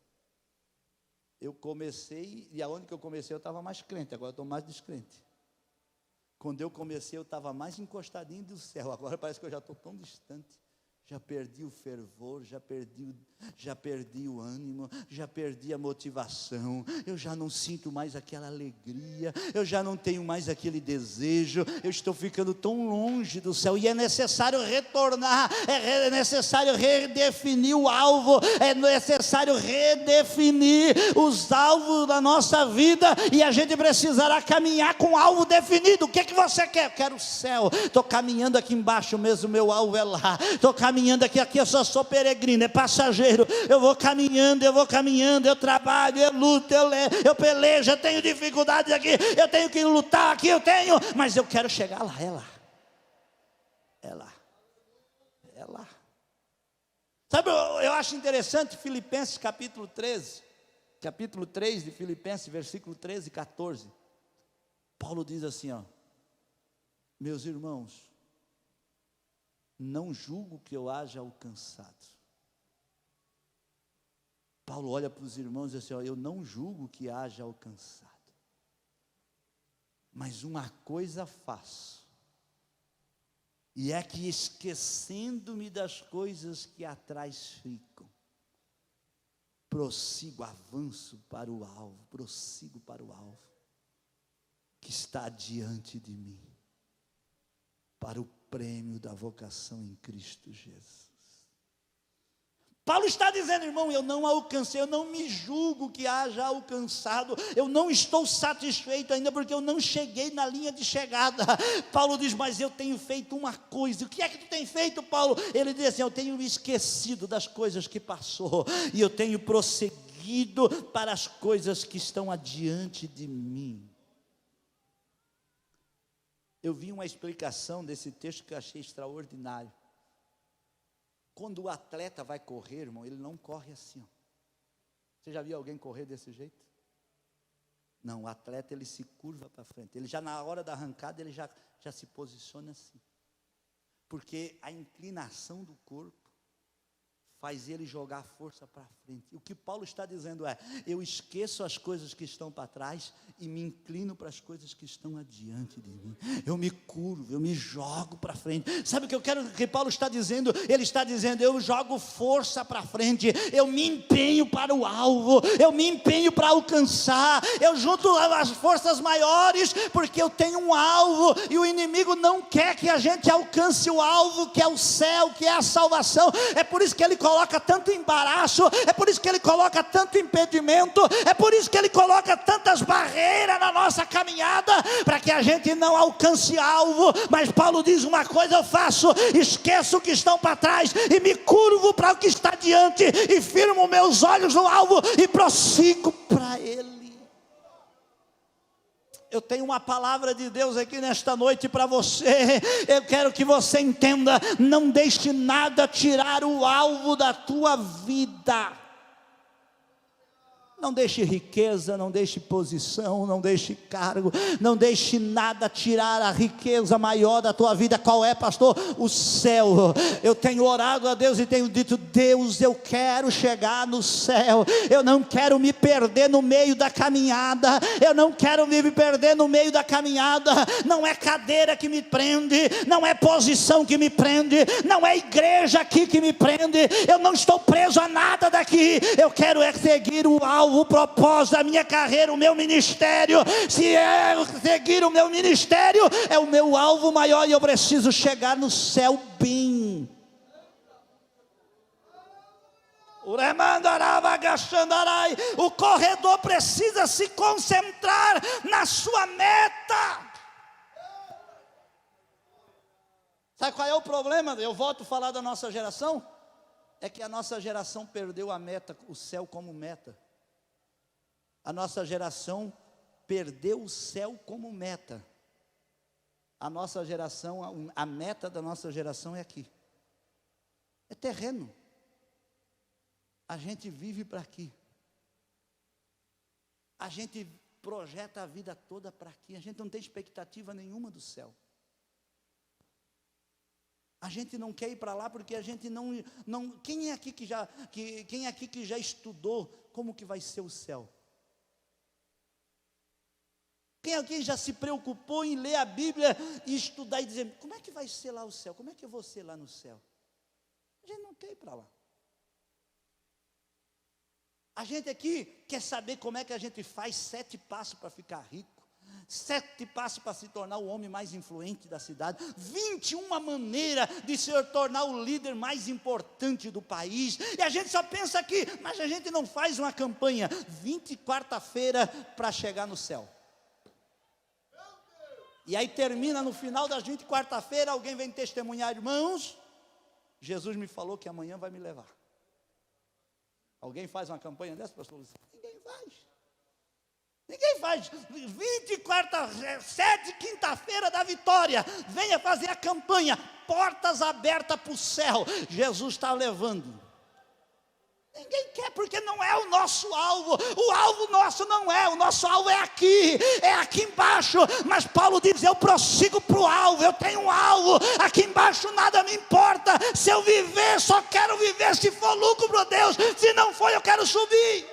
Eu comecei, e aonde que eu comecei eu estava mais crente, agora eu estou mais descrente. Quando eu comecei eu estava mais encostadinho do céu, agora parece que eu já estou tão distante. Já perdi o fervor, já perdi o ânimo, já perdi a motivação, eu já não sinto mais aquela alegria, eu já não tenho mais aquele desejo, eu estou ficando tão longe do céu, e é necessário retornar, é necessário redefinir o alvo, é necessário redefinir os alvos da nossa vida, e a gente precisará caminhar com alvo definido. O que você quer? Eu quero o céu, estou caminhando aqui embaixo mesmo, meu alvo é lá, estou caminhando aqui eu só sou peregrino, é passageiro, eu vou caminhando, eu trabalho, eu luto, eu pelejo, eu tenho dificuldades aqui, eu tenho que lutar aqui, mas eu quero chegar lá, é lá. Sabe, eu acho interessante Filipenses capítulo 3 de Filipenses, versículo 13 e 14, Paulo diz assim, ó, meus irmãos, não julgo que eu haja alcançado. Paulo olha para os irmãos e diz assim, ó, eu não julgo que haja alcançado, mas uma coisa faço, e é que esquecendo-me das coisas que atrás ficam, prossigo para o alvo, que está diante de mim, para o prêmio da vocação em Cristo Jesus. Paulo está dizendo, irmão, eu não alcancei, eu não me julgo que haja alcançado, eu não estou satisfeito ainda, porque eu não cheguei na linha de chegada. Paulo diz, mas eu tenho feito uma coisa. O que é que tu tem feito, Paulo? Ele diz assim, eu tenho me esquecido das coisas que passou, e eu tenho prosseguido para as coisas que estão adiante de mim. Eu vi uma explicação desse texto que eu achei extraordinário. Quando o atleta vai correr, irmão, ele não corre assim, ó. Você já viu alguém correr desse jeito? Não, o atleta ele se curva para frente. Ele já na hora da arrancada, ele já se posiciona assim. Porque a inclinação do corpo faz ele jogar a força para frente. E o que Paulo está dizendo é, eu esqueço as coisas que estão para trás e me inclino para as coisas que estão adiante de mim. Eu me curvo, eu me jogo para frente. Sabe o que eu quero que Paulo está dizendo? Ele está dizendo, eu jogo força para frente, eu me empenho para o alvo, eu me empenho para alcançar, eu junto as forças maiores, porque eu tenho um alvo, e o inimigo não quer que a gente alcance o alvo, que é o céu, que é a salvação. É por isso que ele coloca tanto embaraço, é por isso que ele coloca tanto impedimento, é por isso que ele coloca tantas barreiras na nossa caminhada, para que a gente não alcance alvo. Mas Paulo diz uma coisa eu faço, esqueço o que estão para trás, e me curvo para o que está diante, e firmo meus olhos no alvo, e prossigo para ele. Eu tenho uma palavra de Deus aqui nesta noite para você. Eu quero que você entenda, não deixe nada tirar o alvo da tua vida. Não deixe riqueza, não deixe posição, não deixe cargo, não deixe nada tirar a riqueza maior da tua vida. Qual é, pastor? O céu. Eu tenho orado a Deus e tenho dito, Deus, eu quero chegar no céu, eu não quero me perder no meio da caminhada, eu não quero me perder no meio da caminhada. Não é cadeira que me prende, não é posição que me prende, não é igreja aqui que me prende, eu não estou preso a nada daqui. Eu quero seguir o alvo, o propósito da minha carreira, o meu ministério. Se é seguir o meu ministério, é o meu alvo maior, e eu preciso chegar no céu bem. O corredor precisa se concentrar na sua meta. Sabe qual é o problema? Eu volto a falar da nossa geração. É que a nossa geração perdeu a meta, o céu como meta. A nossa geração perdeu o céu como meta. A nossa geração, a meta da nossa geração é aqui. É terreno. A gente vive para aqui. A gente projeta a vida toda para aqui. A gente não tem expectativa nenhuma do céu. A gente não quer ir para lá porque a gente não quem é aqui que já estudou como que vai ser o céu? Quem aqui já se preocupou em ler a Bíblia e estudar e dizer, como é que vai ser lá o céu? Como é que eu vou ser lá no céu? A gente não quer ir para lá. A gente aqui quer saber como é que a gente faz 7 passos para ficar rico, 7 passos para se tornar o homem mais influente da cidade, 21 maneiras de se tornar o líder mais importante do país, e a gente só pensa aqui, mas a gente não faz uma campanha, 20 quarta-feira para chegar no céu. E aí termina no final das 20 quarta-feira, alguém vem testemunhar, irmãos, Jesus me falou que amanhã vai me levar. Alguém faz uma campanha dessa, pastor? Ninguém faz. Ninguém faz. 7 quinta-feira da vitória. Venha fazer a campanha. Portas abertas para o céu. Jesus está levando. Ninguém quer porque não é o nosso alvo. O alvo nosso não é. O nosso alvo é aqui. É aqui embaixo. Mas Paulo diz, eu prossigo para o alvo. Eu tenho um alvo. Aqui embaixo nada me importa. Se eu viver, só quero viver se for lucro para Deus. Se não for, eu quero subir.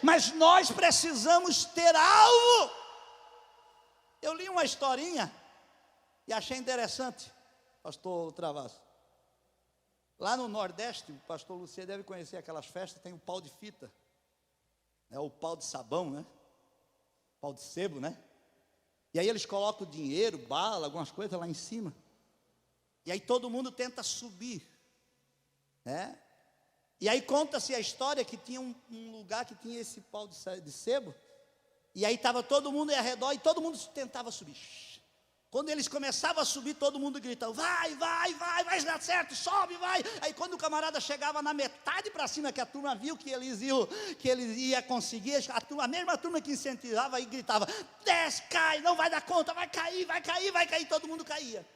Mas nós precisamos ter alvo. Eu li uma historinha e achei interessante, pastor Travasso. Lá no Nordeste, o pastor Luciano deve conhecer aquelas festas, tem o pau de fita, o pau de sabão, né? Pau de sebo, né? E aí eles colocam dinheiro, bala, algumas coisas lá em cima. E aí todo mundo tenta subir, né? E aí conta-se a história que tinha um lugar que tinha esse pau de sebo. E aí estava todo mundo ao redor e todo mundo tentava subir. Quando eles começavam a subir, todo mundo gritava, vai dar certo, sobe, vai. Aí quando o camarada chegava na metade para cima, que a turma viu que eles iam conseguir, a mesma turma que incentivava, aí gritava, desce, cai, não vai dar conta, vai cair, todo mundo caía.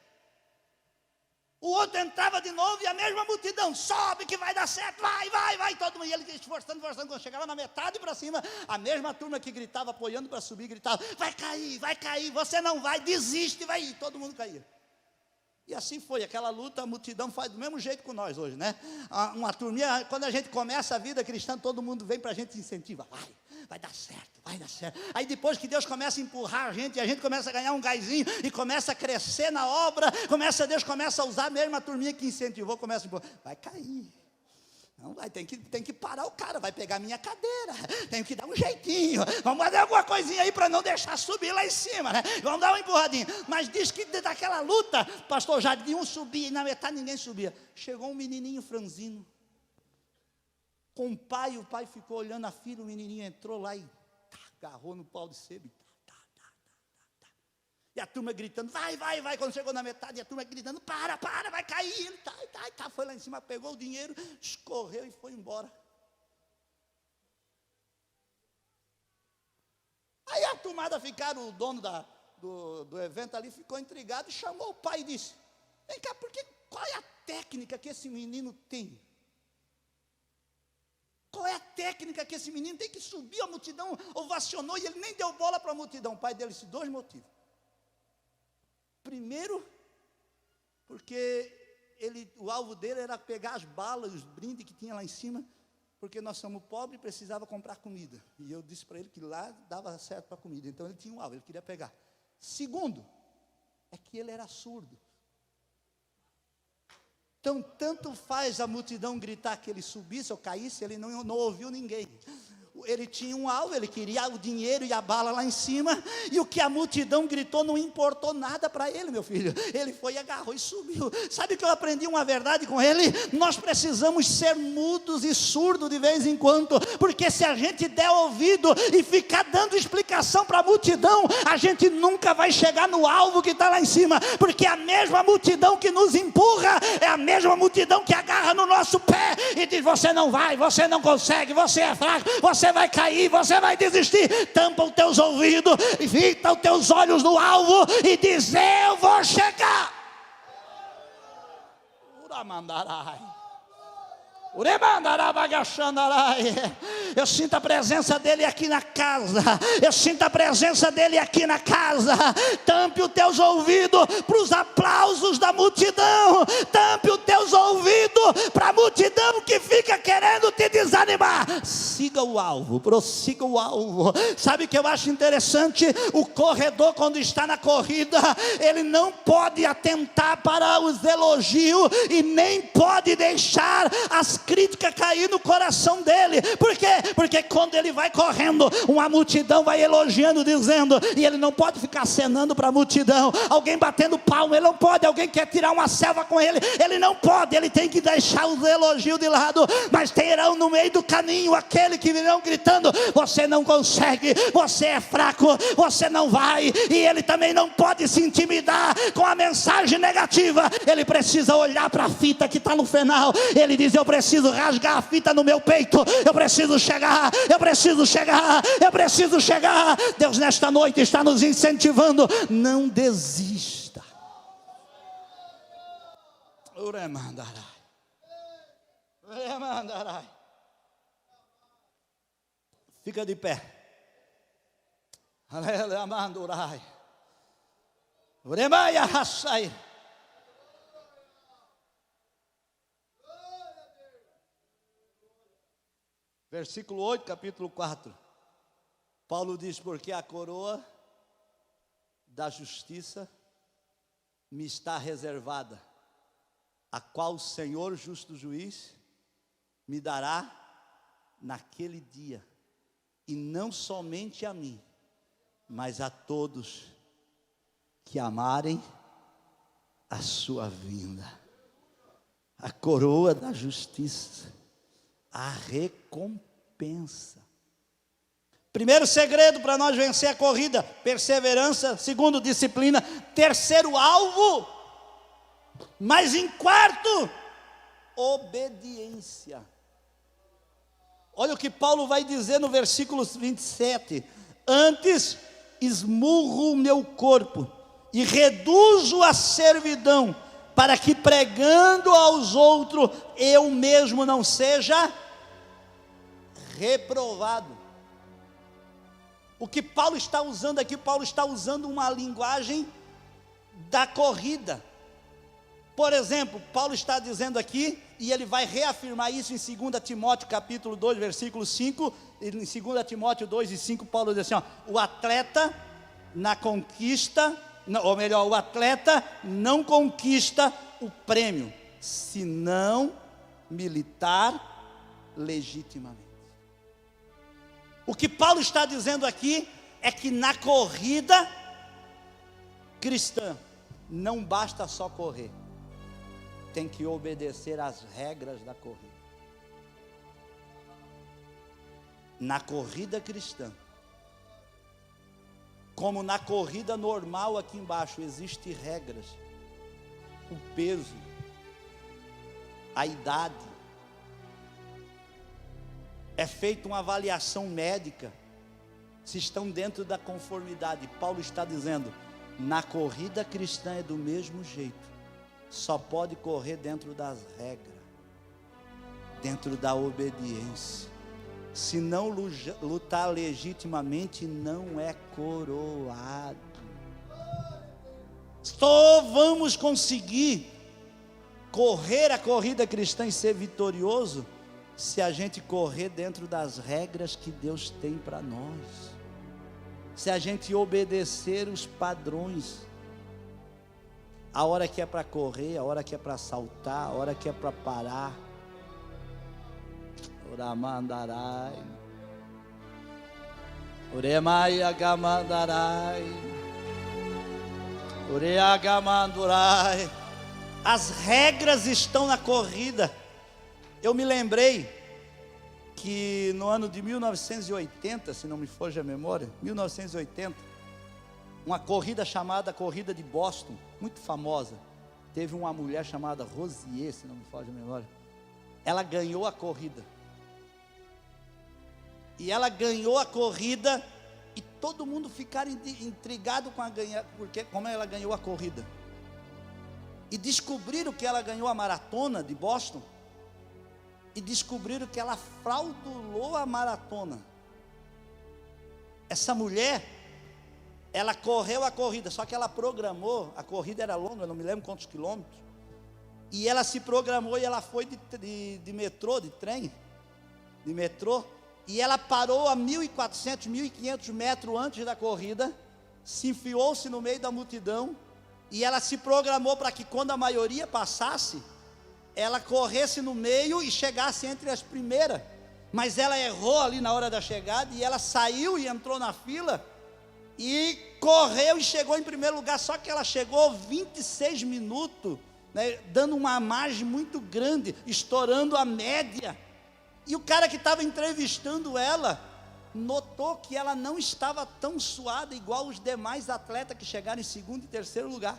O outro entrava de novo e a mesma multidão, sobe que vai dar certo, vai, todo mundo, e ele esforçando, quando chegava na metade para cima, a mesma turma que gritava, apoiando para subir, gritava, vai cair, você não vai, desiste, vai, e todo mundo caía. E assim foi, aquela luta, a multidão faz do mesmo jeito com nós hoje, né? Uma turminha, quando a gente começa a vida cristã, todo mundo vem para a gente incentiva, vai dar certo. Aí depois que Deus começa a empurrar a gente começa a ganhar um gásinho e começa a crescer na obra, Deus começa a usar a mesma turminha que incentivou, começa a empurrar, vai cair. Não vai, tem que parar o cara, vai pegar minha cadeira, tem que dar um jeitinho, vamos fazer alguma coisinha aí para não deixar subir lá em cima, né? Vamos dar uma empurradinha. Mas diz que daquela luta, pastor, já de um subia e na metade ninguém subia. Chegou um menininho franzino, com o pai ficou olhando a filha, o menininho entrou lá e agarrou no pau de sebo. E a turma gritando, vai. Quando chegou na metade, a turma gritando, para, vai cair. Ele foi lá em cima, pegou o dinheiro, escorreu e foi embora. Aí a turmada ficaram, o dono do evento ali ficou intrigado e chamou o pai e disse, vem cá, qual é a técnica que esse menino tem? Qual é a técnica que esse menino tem que subir? A multidão ovacionou e ele nem deu bola para a multidão. O pai dele disse 2 motivos. Primeiro, porque o alvo dele era pegar as balas, os brindes que tinha lá em cima, porque nós somos pobres e precisava comprar comida. E eu disse para ele que lá dava certo para comida. Então ele tinha um alvo, ele queria pegar. Segundo, é que ele era surdo. Então, tanto faz a multidão gritar que ele subisse ou caísse, ele não ouviu ninguém. Ele tinha um alvo, ele queria o dinheiro e a bala lá em cima, e o que a multidão gritou não importou nada para ele, meu filho. Ele foi, agarrou e sumiu. Sabe que eu aprendi uma verdade com ele? Nós precisamos ser mudos e surdos de vez em quando, porque se a gente der ouvido e ficar dando explicação para a multidão, a gente nunca vai chegar no alvo que está lá em cima, porque a mesma multidão que nos empurra é a mesma multidão que agarra no nosso pé e diz: você não vai, você não consegue, você é fraco, você vai cair, você vai desistir. Tampa os teus ouvidos, fita os teus olhos no alvo e diz: eu vou chegar. Eu sinto a presença dele aqui na casa. Eu sinto a presença dele aqui na casa. Tampe os teus ouvidos para os aplausos da multidão. Tampe os teus ouvidos para a multidão que fica querendo te desanimar. Siga o alvo, prossiga o alvo. Sabe o que eu acho interessante? O corredor, quando está na corrida, ele não pode atentar para os elogios e nem pode deixar as críticas cair no coração dele. Por quê? Porque quando ele vai correndo, uma multidão vai elogiando, dizendo, e ele não pode ficar acenando para a multidão, alguém batendo palma, ele não pode, alguém quer tirar uma selva com ele, ele não pode, ele tem que deixar os elogios de lado. Mas terão no meio do caminho aquele que virão gritando: você não consegue, você é fraco, você não vai. E ele também não pode se intimidar com a mensagem negativa. Ele precisa olhar para a fita que está no final. Ele diz: eu preciso rasgar a fita no meu peito, eu preciso chegar, eu preciso chegar, eu preciso chegar. Deus nesta noite está nos incentivando: não desista. Fica de pé. Versículo 8, capítulo 4. Paulo diz: porque a coroa da justiça me está reservada, a qual o Senhor justo juiz me dará naquele dia, e não somente a mim, mas a todos que amarem a sua vinda. A coroa da justiça, a recompensa. Primeiro segredo para nós vencer a corrida: perseverança. Segundo, disciplina. Terceiro, alvo. Mas em quarto, obediência. Olha o que Paulo vai dizer no versículo 27. Antes esmurro o meu corpo e reduzo a servidão, para que pregando aos outros, eu mesmo não seja reprovado. O que Paulo está usando aqui? Paulo está usando uma linguagem da corrida. Por exemplo, Paulo está dizendo aqui, e ele vai reafirmar isso em 2 Timóteo capítulo 2, versículo 5, em 2 Timóteo 2 e 5, Paulo diz assim, ó: o atleta na conquista, ou melhor, o atleta não conquista o prêmio, senão militar legitimamente. O que Paulo está dizendo aqui é que na corrida cristã não basta só correr, tem que obedecer às regras da corrida. Na corrida cristã, como na corrida normal aqui embaixo, existem regras. O peso, a idade, é feita uma avaliação médica, se estão dentro da conformidade. Paulo está dizendo, na corrida cristã é do mesmo jeito, só pode correr dentro das regras, dentro da obediência. Se não lutar legitimamente, não é coroado. Só vamos conseguir correr a corrida cristã e ser vitorioso se a gente correr dentro das regras que Deus tem para nós, se a gente obedecer os padrões, a hora que é para correr, a hora que é para saltar, a hora que é para parar. Uremaia gamandarai. Ureagamandurai. As regras estão na corrida. Eu me lembrei que no ano de 1980, se não me foge a memória, 1980, uma corrida chamada Corrida de Boston, muito famosa. Teve uma mulher chamada Rosier, se não me foge a memória. Ela ganhou a corrida. E ela ganhou a corrida e todo mundo ficaram intrigado com porque como ela ganhou a corrida. E descobriram que ela ganhou a maratona de Boston. E descobriram que ela fraudulou a maratona. Essa mulher, ela correu a corrida, só que ela programou, a corrida era longa, eu não me lembro quantos quilômetros. E ela se programou e ela foi de metrô, de trem, de metrô. E ela parou a 1.400, 1.500 metros antes da corrida, se enfiou-se no meio da multidão. E ela se programou para que quando a maioria passasse, ela corresse no meio e chegasse entre as primeiras. Mas ela errou ali na hora da chegada e ela saiu e entrou na fila e correu e chegou em primeiro lugar. Só que ela chegou 26 minutos, né, dando uma margem muito grande, estourando a média. E o cara que estava entrevistando ela notou que ela não estava tão suada igual os demais atletas que chegaram em segundo e terceiro lugar.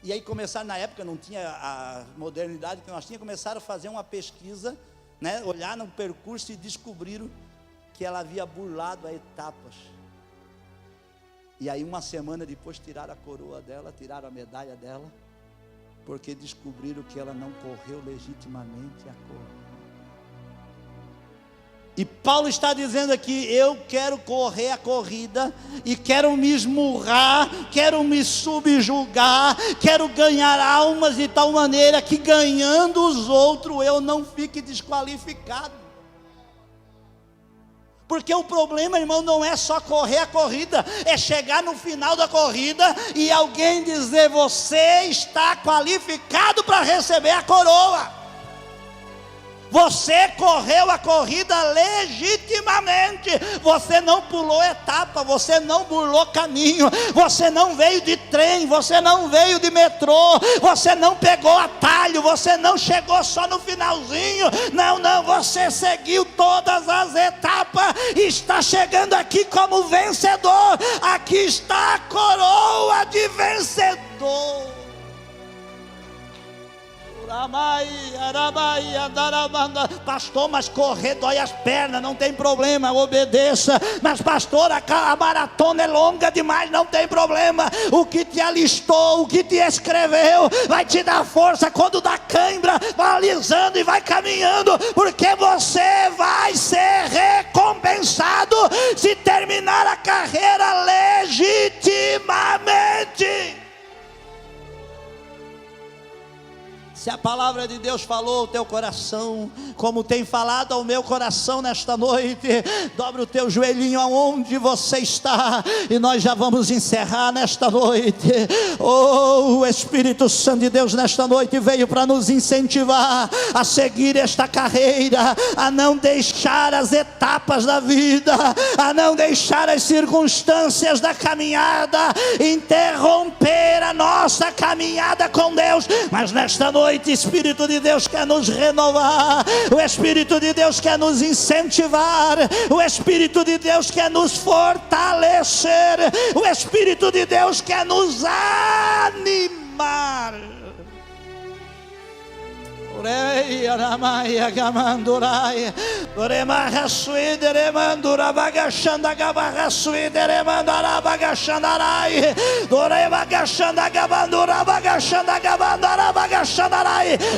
E aí começaram, na época não tinha a modernidade que nós tínhamos, começaram a fazer uma pesquisa, né, olhar no percurso e descobriram que ela havia burlado as etapas. E aí uma semana depois tiraram a coroa dela, tiraram a medalha dela, porque descobriram que ela não correu legitimamente a corrida. E Paulo está dizendo aqui: eu quero correr a corrida, e quero me esmurrar, quero me subjugar, quero ganhar almas de tal maneira que ganhando os outros eu não fique desqualificado. Porque o problema, irmão, não é só correr a corrida, é chegar no final da corrida e alguém dizer: você está qualificado para receber a coroa. Você correu a corrida legitimamente. Você não pulou etapa, você não burlou caminho, você não veio de trem, você não veio de metrô, você não pegou atalho, você não chegou só no finalzinho. Não, você seguiu todas as etapas e está chegando aqui como vencedor. Aqui está a coroa de vencedor. Pastor, mas correr dói as pernas, não tem problema, obedeça. Mas pastor, a maratona é longa demais, não tem problema. O que te alistou, o que te escreveu, vai te dar força quando dá cãibra, vai alisando e vai caminhando, porque você vai ser recompensado se terminar a carreira legitimamente. Se a palavra de Deus falou ao teu coração, como tem falado ao meu coração nesta noite, dobra o teu joelhinho aonde você está, e nós já vamos encerrar nesta noite. Oh, o Espírito Santo de Deus nesta noite veio para nos incentivar a seguir esta carreira, a não deixar as etapas da vida, a não deixar as circunstâncias da caminhada interromper a nossa caminhada com Deus. Mas nesta noite, o Espírito de Deus quer nos renovar, o Espírito de Deus quer nos incentivar, o Espírito de Deus quer nos fortalecer, o Espírito de Deus quer nos animar.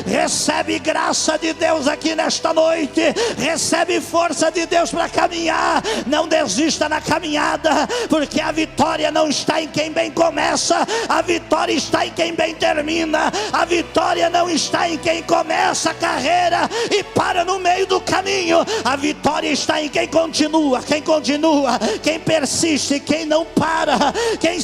Recebe graça de Deus aqui nesta noite, recebe força de Deus para caminhar. Não desista na caminhada, porque a vitória não está em quem bem começa, a vitória está em quem bem termina. A vitória não está em quem começa, começa a carreira e para no meio do caminho. A vitória está em quem continua, quem persiste, quem não para, quem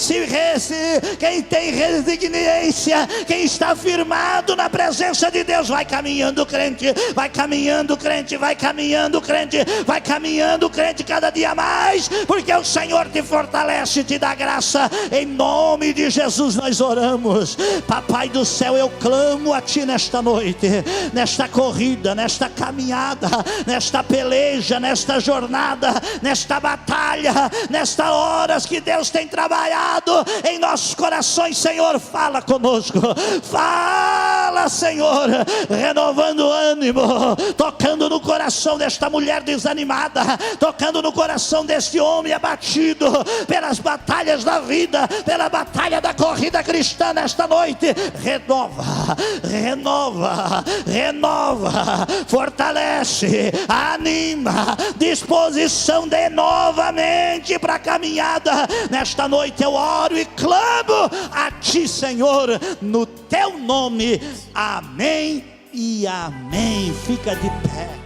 tem resiliência, quem está firmado na presença de Deus. Vai caminhando crente, vai caminhando crente, vai caminhando crente, vai caminhando crente cada dia mais, porque o Senhor te fortalece, te dá graça. Em nome de Jesus nós oramos. Papai do céu, eu clamo a Ti nesta noite, nesta corrida, nesta caminhada, nesta peleja, nesta jornada, nesta batalha, nestas horas que Deus tem trabalhado em nossos corações. Senhor, fala conosco, fala, Senhor, renovando o ânimo, tocando no coração desta mulher desanimada, tocando no coração deste homem abatido pelas batalhas da vida, pela batalha da corrida cristã nesta noite. Renova, fortalece, anima, disposição de novamente para a caminhada. Nesta noite eu oro e clamo a Ti, Senhor, no Teu nome. Amém e amém. Fica de pé.